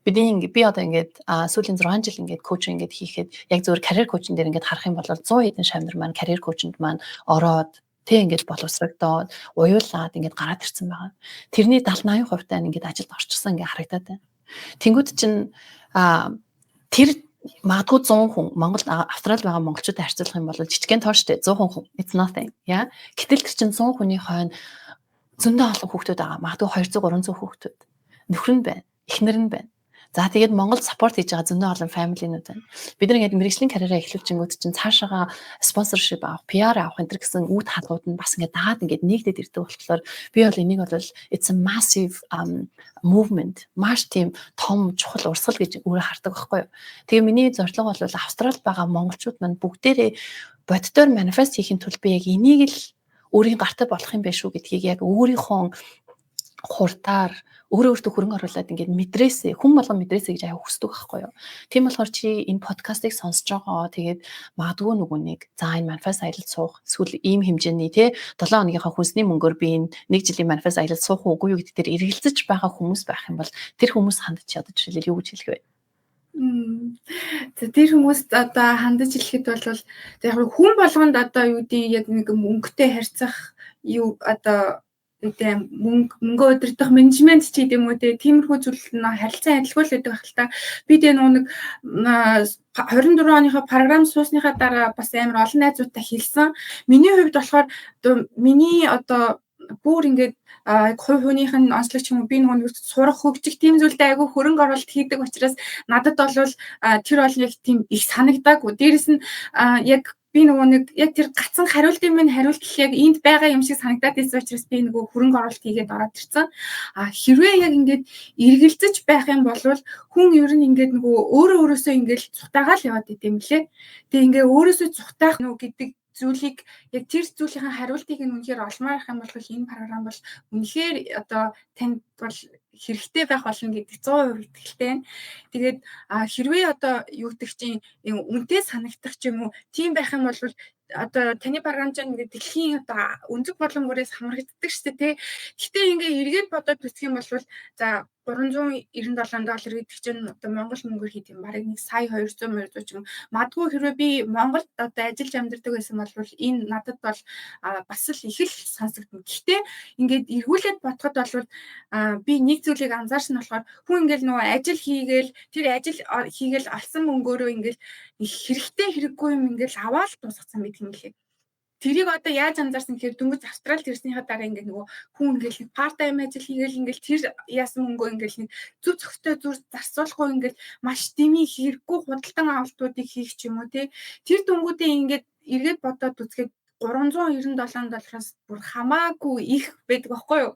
Speaker 2: Би одоо ингээд сүүлийн 6 жил ингээд коуч ингээд хийхэд яг зөвхөн карьер коучн дээр ингээд харах юм бол 100 хэдэн шавнар маань карьер коучнд маань ороод тэг ингээд боловсрогдоод уйлаад ингээд гараад ирсэн байгаа. Тэрний 70-80% тань ингээд ажилд орчихсон ингээд харагдаад байна. Тэнгүүд чинь тэр магадгүй 100 хүн Монгол Австралид байгаа монголчуудад харьцуулах юм бол жижигхэн тоо штэ 100 хүн it's nothing яа. Гэтэл тэр чинь 100 хүний хойно зөндөө олон хүүхдүүд байгаа. Магадгүй 200 300 хүүхдүүд. Нөхөр нь байна, эхнэр нь байна. За тэгээд Монголд саппорт хийж байгаа зөндөө олон фамилинууд байна. Бид нэг мэргэжлийн карьераа эхлүүлчихэнгүүт чинь цаашаага спонсоршип авах, PR авах энэ гэсэн үүд хаалгууд нь бас ингээд дагаад ингээд нэгдээд ирдэг болохоор би бол энийг бол it's a massive movement. Маш тийм том чухал урсгал гэж өөрөө хардаг байхгүй юу. Тэгээ миний зорилго бол Австралид байгаа монголчууд маань бүгдээрээ боддоор манифест хийхин тулд би яг энийг л өөрийн гартаа болох юм байх шүү гэдгийг яг өөрийнхөө хурдаар өөртөө хөрөнгө оруулаад ингээд мэдрээсээ хүн болгон мэдрээсээ гэж аяа хүсдэг байхгүй юу. Тийм болохоор чи энэ подкастыг сонсож байгаа. Тэгээд магадгүй нөгөө нэг за энэ манифест аялалд суух эсвэл ийм хэмжээний 7 хоногийнхаа хүнсний мөнгөөр би энэ 1 жилийн манифест аялалд суух уугүй юу гэдэг дээр эргэлзэж байгаа хүмүүс байх юм бол тэр хүмүүс хандж ядаж жишээлбэл юу гэж хэлэх вэ?
Speaker 1: Тэр хүмүүст одоо хандаж хэлэхэд бол яг хүн болгонд одоо юу гэдэг яг нэг мөнгөтэй харьцах юу одоо гэдэг мөнгө удирдах менежмент ч гэдэм үү тиймэрхүү зүйл нь харилцан адилгүй л байдаг байх л та. Би тэ нэг 24 оныхоо програм суусныхаа дараа бас амар олон найзуудтай хэлсэн. Миний хувьд болохоор миний одоо бүр ингээд хувь хүнийх нь онцлогч юм уу би нөгөө сурах хөгжих тийм зүйлдээ айгүй хөрөнгө оруулалт хийдэг учраас надад бол тэр бол яг тийм их санагдаагүй. Дээрэс нь яг би нөгөө нэг яг тэр гацсан хариултын минь хариулт яг энд байгаа юм шиг санагдаад байсан учраас би нөгөө хөрөнгө оруулалт хийгээд ороод ирсэн. Хэрвээ яг ингээд эргэлзэж байх юм бол хүн ер нь ингээд нөгөө өөрөөсөө ингээд цухтаагаал яваад идэм лээ. Тэгээ ингээд өөрөөсөө цухтаах нөгөө гэдэг зүйлийг яг тэр зүйлийн хариултыг нь үнэхээр олмоор ах юм бол энэ програм бол үнэхээр одоо танд бол хэрэгтэй байх болно гэдэг 100% итгэлтэй байна. Тэгээд хэрвээ одоо юу гэдэг чинь үнэтэй санагдах ч юм уу тийм байх юм бол одоо таны програм чинь ингээд дэлхийн одоо өнцөг боломгоорээс хамрагддаг шүү дээ тий. Гэхдээ ингээ эргээд бодоод үзэх юм бол за $397 гэдэг чинь одоо Монгол мөнгөөр хийх юм барыг 1 сая 200 ч юм. Магадгүй хэрвээ би Монголд одоо ажиллаж амьдардаг байсан бол энэ надад бол бас л их л сонсогдно. Гэхдээ ингээд эргүүлээд бодоход бол би нэг зүйлийг анзаарсан болохоор хүн ингээл нөгөө ажил хийгээл тэр ажил хийгээл олсон мөнгөөрөө ингээл их хэрэгтэй хэрэггүй юм ингээл аваад дуусгацсан байдаг юм лээ. Тэрийг одоо яаж анзаарсан гэхээр дөнгөж Австралид ирснийхаа дараа ингээд нөгөө хүн ингээл нэг part time ажил хийгээл ингээл тэр яасан мөнгөө ингээл нэг зүг зөхтэй зүр зарцуулахгүй ингээл маш дэмий хэрэггүй худалдан авалтуудыг хийх ч юм уу тий. Тэр дөнгүүдээ ингээд эргээд бодоод үзэхэд $397 бүр хамаагүй их байдаг байхгүй юу?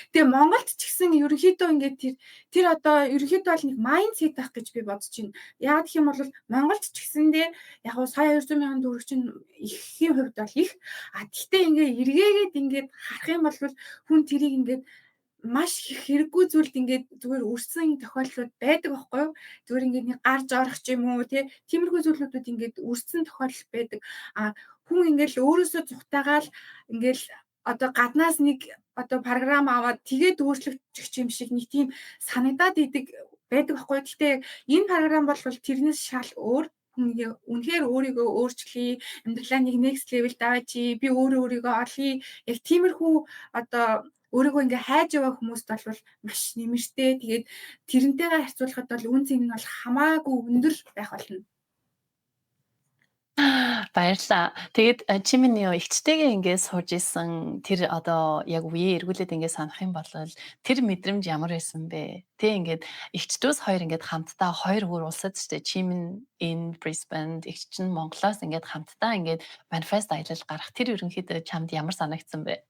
Speaker 1: Тэгээ Монголд ч гэсэн ерөнхийдөө ингээд тэр одоо ерөнхийдөө бол нэг майндсет байх гэж би бодож байна. Яагаад гэх юм бол Монголд ч гэсэндээ яг нь сая 200,000 төгрөг чинь ихийн хувьд бол их. Гэхдээ ингээд эргээгээд ингээд харах юм бол хүн тэрийг ингээд маш их хэрэггүй зүйлд ингээд зүгээр үрсэн тохиолдлууд байдаг байхгүй юу? Зүгээр ингээд нэг гарч орох ч юм уу тиймэрхүү зүйлүүдүүд ингээд үрсэн тохиолдол байдаг. Хүн ингээл өөрөөсөө зүгтаагаал ингээл одоо гаднаас нэг одоо програм аваад тэгээд өөрчлөгдчих юм шиг нэг тийм санагдаад идэг байдаг байхгүй. Гэхдээ энэ програм бол тэрнээс шал өөр. Үнэхээр өөрийгөө өөрчлөе, амьдралаа нэг next level даваач, би өөрийгөө олъё. Яг тиймэрхүү одоо өөрийгөө ингээ хайж яваа хүмүүст бол маш нэмэртэй. Тэгээд тэрнтэйгээ харьцуулахад бол үн цэн нь бол хамаагүй өндөр байх болно.
Speaker 2: Баярлалаа. Тэгээд чи миний эгчтэйгээ ингээд сууж исэн тэр одоо яг үеэ эргүүлээд ингээд санах юм бол тэр мэдрэмж ямар байсан бэ? Тэ ингээд эгчдөөс хоёр ингээд хамтдаа хоёр өөр улсад штэ чи минь энэ Brisbane эгч чинь Монголоос ингээд хамтдаа ингээд манифест аялал гарах тэр ерөнхийдөө чамд ямар санагдсан бэ?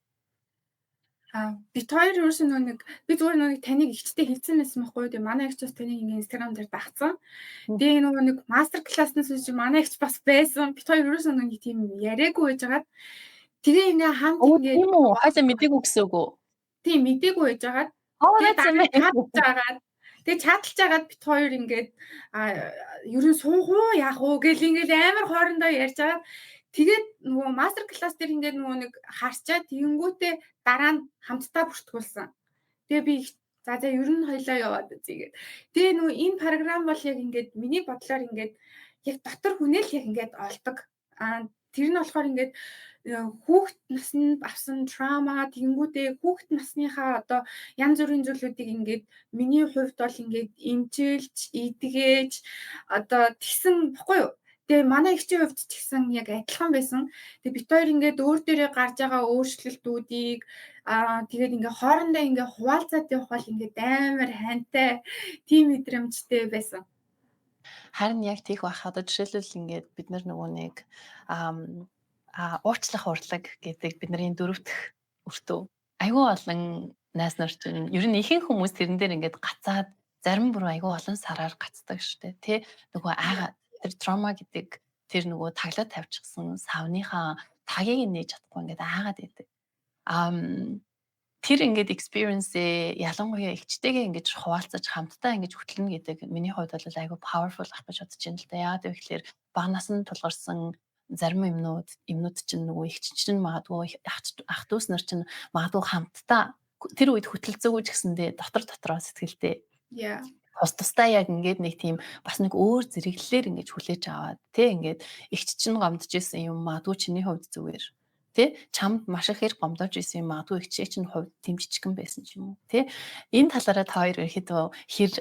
Speaker 1: Бид хоёр ерөөсөө нэг би зүгээр нэг таныг эгчтэй хэлсэн байсан байхгүй юу? Тэгээ манай эгч бас таныг ингээ Instagram дээр дагцсан. Тэгээ нөгөө нэг мастер класснаас үгүй манай эгч бас байсан. Бид хоёр ерөөсөө нэг тийм яриаггүй байж байгаад тэгээ ингээ хамт ингээ
Speaker 2: тийм үү? Хайлаа мдэггүй гэсэн үг үү?
Speaker 1: Тийм мэдээгүй байж байгаад тэгээ чадлж байгаад бид хоёр ингээд ерөн суух уу яах уу гэл ингээл амар хоорондоо ярьж байгаад тэгээд нөгөө мастер класс дээр ингээд нөгөө нэг харчаад тэгэнгүүтээ дараа нь хамтдаа бүртгүүлсэн. Тэгээ би за ер нь хоёлаа яваад үзье гэд. Тэгээ нөгөө энэ програм бол яг ингээд миний бодлоор ингээд яг дотор хүнэл яг ингээд олдог. Тэр нь болохоор ингээд хүүхэд наснд авсан трама тэгэнгүүтээ хүүхэд насныхаа одоо янз бүрийн зүйлүүдийг ингээд миний хувьд бол ингээд эмчилж, идгээж одоо тэгсэн баггүй юу? Тэгээ манай эгчийн хувьд ч гэсэн яг адилхан байсан. Тэгээ бид хоёр ингээд өөр дээрээ гарч байгаа өөрчлөлтүүдийг тэгээд ингээ хоорондоо ингээ хуваалцаад явах бол ингээд амар хайнтай тийм мэдрэмжтэй байсан.
Speaker 2: Харин яг тийх байх. Одоо жишээлбэл ингээд бид нар нөгөө нэг уучлах урлаг гэдэг бидний дөрөвдөх өртөө. Айгүй олон найз нар чинь ер нь ихэнх хүмүүс тэрэн дээр ингээд гацаад зарим бүр айгүй олон сараар гацдаг штэ тий. Нөгөө тэр trauma гэдэг тэр нөгөө таглаад тавьчихсан савныхаа тагийг нээж чадахгүй ингээд аагаад идэг. Тэр ингээд experience-ээ ялангуяа эгчтэйгээ ингээд хуваалцаж хамтдаа ингээд хөтлөнө гэдэг миний хувьд бол айгүй powerful ах гэж бодож байна л да. Яагаад гэвэл багнаас нь тулгарсан зарим юмнууд чинь нөгөө эгч чинь магадгүй ах дүүс нар чинь магадгүй хамтдаа тэр үед хөтөлцөөгүй ч гэсэндээ дотроо сэтгэлдээ.
Speaker 1: Яа.
Speaker 2: Тусдаа яг ингээд нэг тийм бас нэг өөр зэрэглэлээр ингээд хүлээж аваад тий ингээд эгч чинь гомдож исэн юм магадгүй чиний хувьд зүгээр тий чамд маш их хэрэг гомдож исэн юм магадгүй эгчээ чинь хувьд тэмжичгэн байсан ч юм уу тий энэ талаараа та хоёр ихэд хэр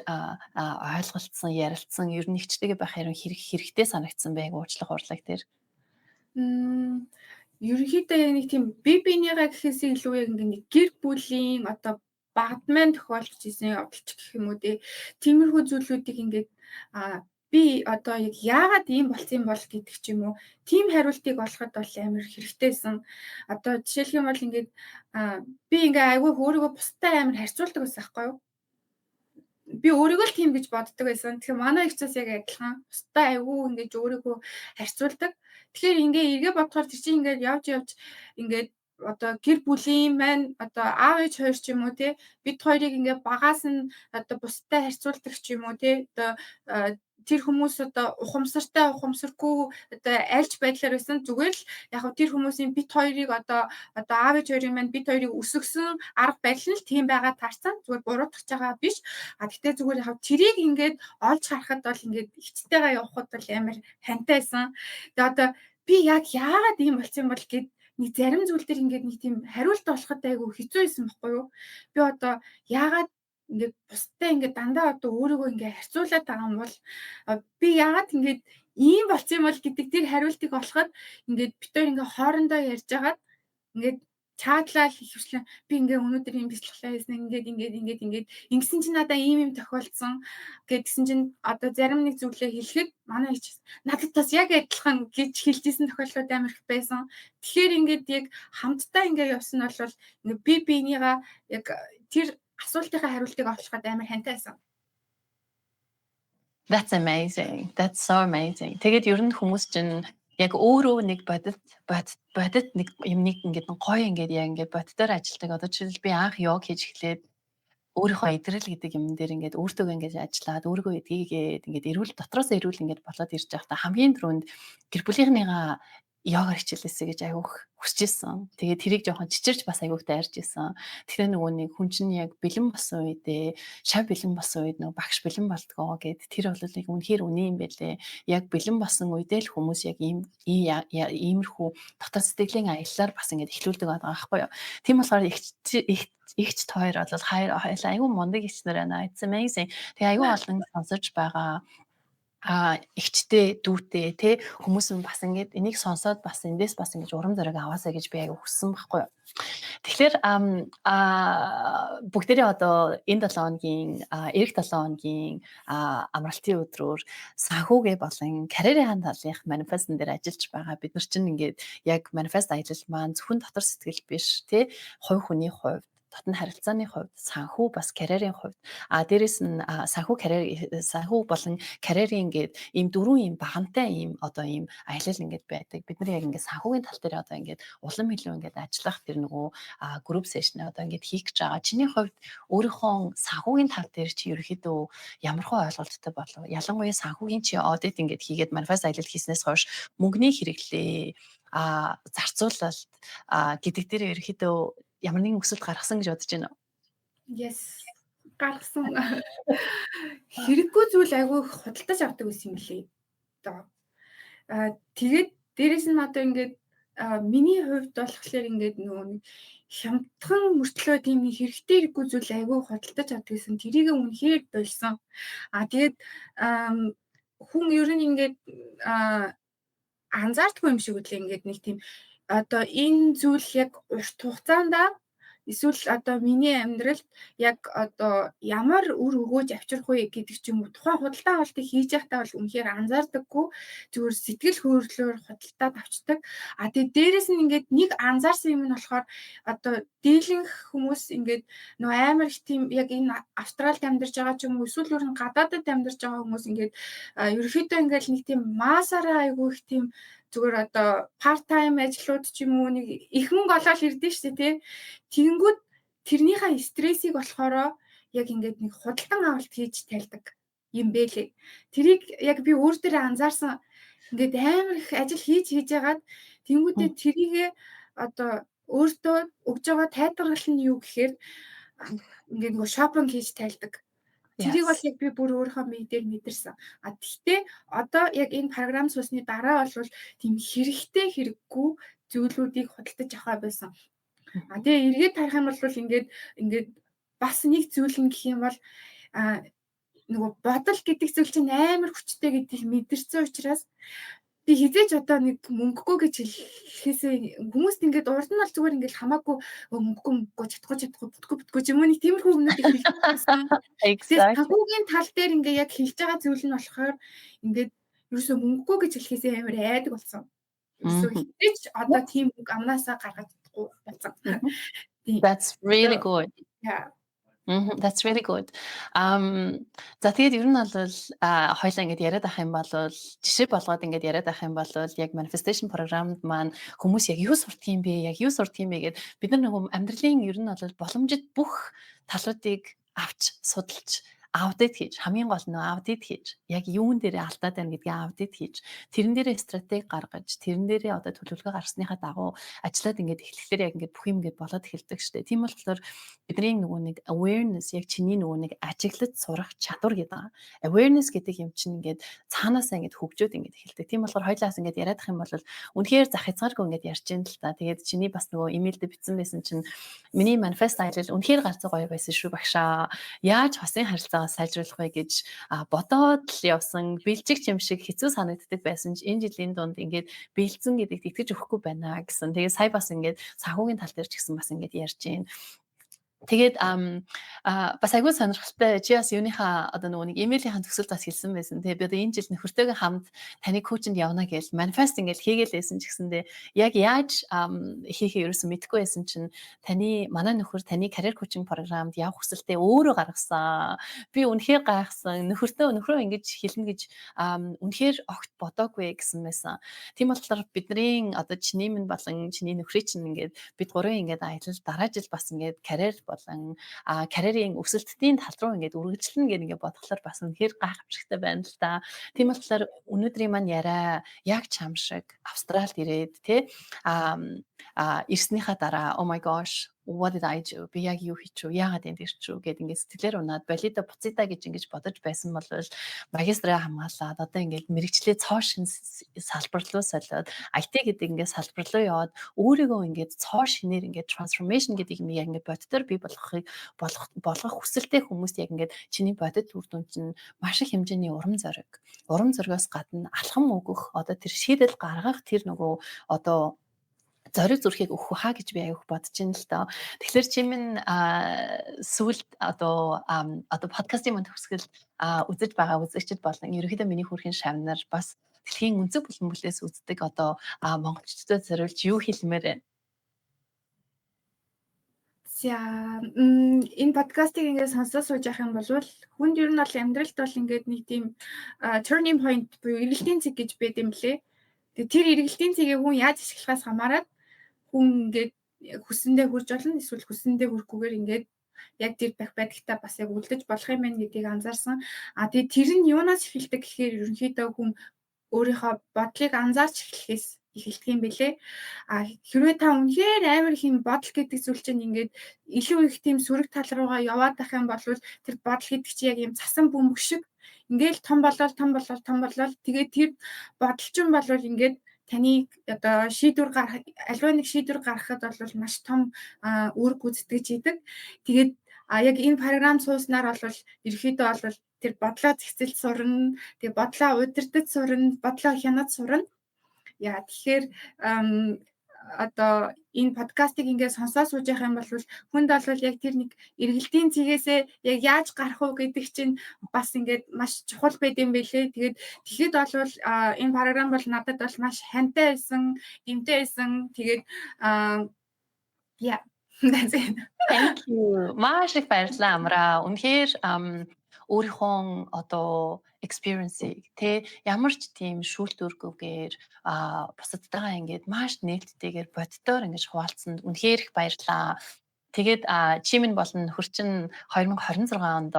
Speaker 2: ойлголцсон ярилцсан ер нь эгчтэйгээ байх хэрэгтэй санагдсан байг уучлах урлаг дээр
Speaker 1: ерөнхийдөө яг нэг тийм бибинийгаа гэхээс илүү яг ингээд гэр бүлийн одоо багдман тохиолдож исэн явдалч гэх юм уу тиймэрхүү зүйлүүдийг ингээд би одоо яг яагаад ийм болсон бол гэдэг ч юм уу тийм хариултыг олоход бол амар хэрэгтэйсэн. Одоо жишээлх юм бол ингээд би ингээ айгүй өөрийгөө бусдад амар харьцуулдаг байсан байхгүй юу? Би өөрийгөө л тийм гэж боддог байсан. Тэгэхээр манай эгчээс яг адилхан бусдад айгүй ингэж өөрийгөө харьцуулдаг. Тэгэхээр ингээ эргээ бодохоор тэр чинь ингээд явж ингээд одоо гэр бүлийн маань одоо аав ээж хоёр ч юм уу тий бид хоёрыг ингээ багаас нь одоо бусдад харьцуулдаг ч юм уу тий одоо тэр хүмүүс одоо ухамсартай ухамсаргүй одоо альж байдлаар байсан зүгээр л яг хөө тэр хүмүүсийн бид хоёрыг одоо аав ээж хоёрын маань бид хоёрыг өсгсөн арга барил нь л тийм байгаа таарсан зүгээр буруутгах байгаа биш гэхдээ зүгээр яг тэрийг ингээд олж харахад бол ингээд эцтэйгээ явахад бол амар хантай байсан тэгээ одоо би яг яагаад ийм болсон юм бол гэд нэг зарим зүйл дээр ингээд нэг тийм хариулт олоход айгүй хэцүү байсан байхгүй юу? Би одоо яагаад ингээд бусдаа ингээд дандаа одоо өөрийгөө ингээд харьцуулаад байгаа юм бол би яагаад ингээд ийм болсон юм бол гэдэг тэр хариултыг олоход ингээд бид хоёр ингээд хоорондоо ярьж агаад ингээд чаадлал ихвчлэн би ингээ өнөөдөр юм бэлтгэлээ хийсэн ингээд ингэсэн чинь надаа ийм тохиолдсон гэдгсэн чинь одоо зарим нэг зүйлээ хэлэхэд манай хич надад бас яг адилхан гэж хэлжсэн тохиолдлууд амар их байсан. Тэгэхээр ингээд яг хамтдаа ингээ явсан нь бол ингээ би бинийгаа яг тэр асуултынхаа хариултыг олоход амар хантай байсан.
Speaker 2: That's amazing. That's so amazing. Тэгээд ер нь хүмүүс чинь яг өөрөө нэг бодит нэг юмныг ингээд гоё ингээд яг ингээд боддоор ажилтдаг. Одоо жишээл би анх йог хийж эхлээд өөрийнхөө идрэл гэдэг юм дээр ингээд өөртөө ингээд ажиллаад өөрийгөө эдгийгээд ингээд дотроос эрүүл ингээд болоод ирж байхдаа хамгийн түрүүнд гэр бүлийнхнийгаа йогоор хичээлээсэй гэж айгүйх хүсэж исэн. Тэгээд тэрийг жоохон чичирч бас айгүйхтай ярьж исэн. Тэгэхээр нөгөө нэг хүн чинь яг бэлэн болсон үедээ шав бэлэн болсон үед нөгөө багш бэлэн болдгоо гэд тэр бол яг үнэхээр үний юм байлээ. Яг бэлэн болсон үедээ л хүмүүс яг иймэрхүү дотор сэтгэлийн аяллаар бас ингээд эхлүүлдэг байгаа байхгүй юу. Тийм болохоор ихч хоёр бол хоёулаа айгүй мундаг ихчнэр байна. It's amazing. Тэгээ айгүй олон сонсож байгаа ихчтэй дүүтэй те хүмүүс нь бас ингээд энийг сонсоод бас эндээс бас ингэж урам зориг аваасаа гэж би аяг хүссэн байхгүй юу. Тэгэхээр бүгдээрээ одоо энэ 7 хоногийн эх 7 хоногийн амралтын өдрөөр санхүүгээ болон карьерийн талынх манифестн дээр ажиллаж байгаа бид нар чинь ингээд яг манифест аялал маань зөвхөн дотор сэтгэл биш те хувь хүний хувьд дотн харилцааны хувьд санхүү бас карьерийн хувьд дээрэс нь санхүү болон карьерийн ингээд ийм дөрвөн ийм багантай ийм одоо ийм аялал ингээд байдаг. Бид нар яг ингээд санхүүгийн тал дээр одоо ингээд улам илүү ингээд ажиллах тэр нөгөө групп сешн одоо ингээд хийх гэж байгаа. Чиний хувьд өөрийнхөө санхүүгийн тал дээр чи ерөөхдөө ямархуу ойлголттой болов? Ялангуяа санхүүгийн чи аудит ингээд хийгээд манифест аялал хийснээс хойш мөнгөний хэрэглээ зарцуулалт гэдэг дээр ерөөхдөө ямар нэгэн өсөлт гаргасан гэж бодож байна уу?
Speaker 1: Yes. Гаргасан. Хэрэггүй зүйл айгүй худалдаж авдаг байсан юм лээ. Тэгээд дээрэс нь одоо ингээд миний хувьд болохоор ингээд нөгөө хямдхан мөртлөө тийм нэг хэрэгтэй хэрэггүй зүйл айгүй худалдаж авдаг гэсэн. Тэрийг үнэхээр болсон. Тэгээд хүн ер нь ингээд анзаардгүй юм шиг үлээ ингээд нэг тийм одоо энэ зүйл яг урт хугацаанд эсвэл одоо миний амьдралд яг одоо ямар үр өгөөж авчрах вэ гэдэг ч юм уу тухайн худалдаа авалтыг хийж байхдаа бол үнэхээр анзаардаггүй зүгээр сэтгэл хөдлөлөөр худалдаад авчдаг. Тэгээд дээрэс нь ингээд нэг анзаарсан юм нь болохоор одоо дийлэнх хүмүүс ингээд нөө амар их тийм яг энэ Австралид амьдарч байгаа ч юм уу эсвэл өөр гадаадд амьдарч байгаа хүмүүс ингээд ерөөхдөө ингээд нэг тийм масаараа айгүй их тийм зүгээр одоо part time ажлууд ч юм уу нэг их мөнгө олоод ирдэ штэ тий. Тэгэнгүүт тэрнийхээ стрессийг болохоро яг ингээд нэг худалдан авалт хийж тайлдаг юм бэлээ. Тэрийг яг би өөр дээрээ анзаарсан. Ингээд амар их ажил хийж яагаад тэнгүүдээ тэрийгэ одоо өөртөө өгж байгаа тайлбарлал нь юу гэхээр ингээд нөгөө шопинг хийж тайлдаг. Тэрийг бол яг би бүр өөрийнхөө мэдээр мэдэрсэн. Гэхдээ одоо яг энэ програм суусны дараа бол тийм хэрэгтэй хэрэггүй зүйлүүдийг худалдаж авах байсан. Тэгээ эргээд тарих юм бол ингээд бас нэг зүйл нь гэх юм бол нөгөө бодол гэдэг зүйл чинь амар хүчтэй гэдгийг мэдэрсэн учраас би хизээч одоо нэг мөнгөгүй гэж хэлэхээсээ хүмүүст ингээд урд нь бол зүгээр ингээд хамаагүй мөнгөгүй чадахгүй юм уу нэг тиймэрхүү өмнөдийг хэлсэн. Тэгээд санхүүгийн тал дээр ингээд яг хэлж байгаа зүйл нь болохоор ингээд ерөөсөө мөнгөгүй гэж хэлэхээсээ амар айдаг болсон. Ерөөсөө хизээч одоо тийм мөнгө амнаасаа гаргаж чадахгүй болсон.
Speaker 2: That's really good.
Speaker 1: Yeah.
Speaker 2: That's really good. За тэгээд ер нь бол хоёлаа ингэж яриад ах юм бол жишээ болгоод ингэж яриад ах юм бол яг manifestation програмд маань хүмүүс яг юу сурдаг юм бэ? Яг юу сурдаг юм бэ гэд бид нар нэг амьдралын ер нь бол боломжит бүх талуудыг авч судалж аудит хийж хамгийн гол нь аудит хийж яг юун дээрээ алдаад байна гэдгийг аудит хийж тэрэн дээрээ стратеги гаргаж тэрэн дээрээ одоо төлөвлөгөө гаргасныхаа дагуу ажиллаад ингээд эхлэхээр яг ингээд бүх юм ингээд болоод эхэлдэг шүү дээ. Тийм болохоор бидний нөгөө нэг awareness яг чиний нөгөө нэг ажиглаж сурах чадвар гэдэг. Awareness гэдэг юм чинь ингээд цаанаасаа ингээд хөгжөөд ингээд эхэлдэг. Тийм болохоор хоёлаас ингээд яриадах юм бол үнэхээр зах хязгааргүй ингээд ярьж байна л та. Тэгээд чиний бас нөгөө имэйлд бичсэн байсан чинь миний manifest аялал үнэхээр галзуу гоё байсан шүү багшаа. Яаж хосын харилцаагаа сайжруулах вэ гэж бодоод л явсан бэлжигч юм шиг хэцүү санагддаг байсан ч энэ жилийн дунд ингээд бэлдсэн гэдэгт итгэж өгөхгүй байна гэсэн. Тэгээд сая бас ингээд санхүүгийн тал дээр ч гэсэн бас ингээд ярьж байна. Тэгээд бас айгүй сонирхолтой чи бас юуныхаа одоо нөгөө нэг имэйлийнхэн төгсөлд бас хэлсэн байсан. Тэгээд би одоо энэ жил нөхөртөөгөө хамт таны коучинд явна гэж манифест ингээл хийгээл байсан ч гэсэндээ яг яаж хийхээ ерөөсөн мэдэхгүй байсан чинь таны манай нөхөр таны карьер коучинг програмд явах хүсэлтээ өөрөө гаргасан. Би үнэхээр гайхсан. Нөхрөө ингэж хэлнэ гэж үнэхээр огт бодоогүй гэсэн байсан. Тийм болохоор бидний одоо чиний минь болон чиний нөхрийн чинь ингээд бид гурван ингээд аялал дараа жил бас ингээд карьер болон карьерийн өсөлтийн тал руу ингээд үргэлжлэнэ гэх ингээд бодглохоор бас үнэхээр гайхамшигтай байна л да. Тийм болохоор өнөөдрийн маань яриа яг чам шиг Австралид ирээд тий ирснийхаа дараа oh my gosh what did I do? Би яг юу хийчихв? Яагаад энд ирчихв гэд ингээд сэтгэлээр унаад болида буцида гэж ингэж бодож байсан бол магистраа хамгаалаад одоо ингээд мэрэгчлээ цоо шин салбар руу солиод IT гэдэг ингээд салбар руу яваад өөрийгөө ингээд цоо шинээр ингээд transformation гэдэг юм яг ингээд боддоор би болгох хүсэлтэй хүмүүст яг ингээд чиний бодит үр дүн чинь маш их хэмжээний урам зоригоос гадна алхам өгөх одоо тэр шийдэл гаргах тэр нөгөө одоо зориг зүрхийг өгөх хаа гэж би аяух бодож байна л доо. Тэгэхээр чи минь сүүлд одоо подкастын манд төгсгөл үзэж байгаа үзэгчд болон ерөнхийдөө миний хүрхийн шавнар бас дэлхийн өнцөг булан бүлээс үздэг одоо монголчуудад зориулж юу хэлмээр байна?
Speaker 1: За энэ подкастыг ингээд сонсож сууж явах юм бол хүнд ер нь бол амьдралд бол ингээд нэг тийм turning point буюу эргэлтийн цэг гэж байд юм лээ. Тэгээ тэр эргэлтийн цэгийг хүн яаж ашиглахаас хамаарат хүн ингээд хүсэндээ хүрж болно эсвэл хүсэндээ хүрэхгүйгээр ингээд яг тэр байдагтаа бас яг үлдэж болох юм байна гэдгийг анзаарсан. Тэгээ тэр нь юунаас эхэлдэг гэхээр ерөнхийдөө хүн өөрийнхөө бодлыг анзаарч эхэлдэг юм бэлээ. Хэрвээ та үнэхээр амар их юм бодол гэдэг зүйл чинь ингээд илүү их тийм сөрөг тал руугаа яваад байх юм бол тэр бодол гэдэг чинь яг юм цасан бөмбөг шиг ингээл том болол тэгээд тэр бодол чинь бол ингээд таны одоо аливаа нэг шийдвэр гаргахад бол маш том үүрэг гүйцэтгэж идэг. Тэгээд яг энэ програм сууснаар бол ерөөхдөө бол тэр бодлоо зэгцэлж сурна, тэгээд бодлоо удирдах сурна, бодлоо хянаж сурна. Яа тэгэхээр одоо энэ подкастыг ингээд сонсоод сууж явах юм бол хүнд бол яг тэр нэг эргэлтийн цэгээсээ яг яаж гарах уу гэдэг чинь бас ингээд маш чухал байд юм байлээ. Тэгэхэд бол энэ програм бол надад бол маш хантай байсан, гэмтэй байсан. Тэгээд that's it.
Speaker 2: Thank you. Маш их баярлалаа Амраа. Үнэхээр өөрийнхөө одоо experience-ийг тэ ямар ч тийм шүүлтүүргүйгээр бусадтайгаа ингээд маш нээлттэйгээр боддоор ингэж хуваалцсанд үнэхээр их баярлалаа. Тэгээд чи минь болон хөрчин 2026 онд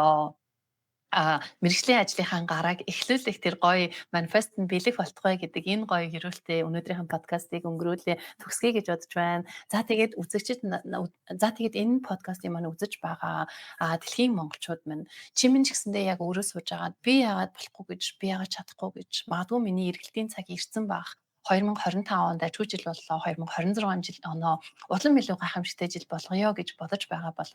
Speaker 2: мэргэжлийн ажлынхаа гарааг эхлүүлэх тэр гоё манифест нь бэлэг болтгой гэдэг энэ гоё гэрүүлтэй өнөөдрийнхэн подкастыг өнгөрүүлээ төгсгөе гэж бодож байна. За тэгээд энэ подкастыг маань үзэж байгаа дэлхийн монголчууд минь чи минь ч гэсэндээ яг өөрөө сууж агаад би яагаад болохгүй гэж би яагаад чадахгүй гэж магадгүй миний эргэлтийн цаг ирсэн байх. 2025 онд ажгүй жил боллоо 2026 жил оноо улам илүү гайхамшигтай жил болгоё гэж бодож байгаа бол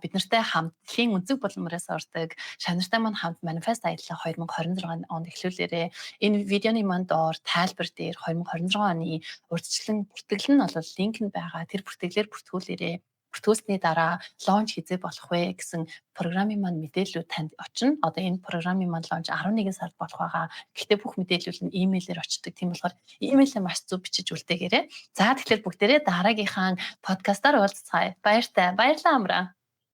Speaker 2: бид нартай хамт дэлхийн өнцөг булмараас ордог шанартай маань хамт манифест аяллаа 2026 онд эхлүүлээрээ энэ видеоны маань доор тайлбар дээр 2026 оны урьдчилан бүртгэл нь бол линк нь байгаа тэр бүртгэлээр бүртгүүлсний дараа лонч хийзээ болох вэ гэсэн програмын маань мэдээлэлүүд танд очино. Одоо энэ програмын маань лонч 11 сард болох байгаа. Гэхдээ бүх мэдээлэл нь имэйлээр очдог. Тийм болохоор имэйлээ маш зөв бичиж үлдээгээрэй. За тэгэхээр бүгдээрээ дараагийнхаа подкастаар уулзцаая. Баярлалаа Амраа.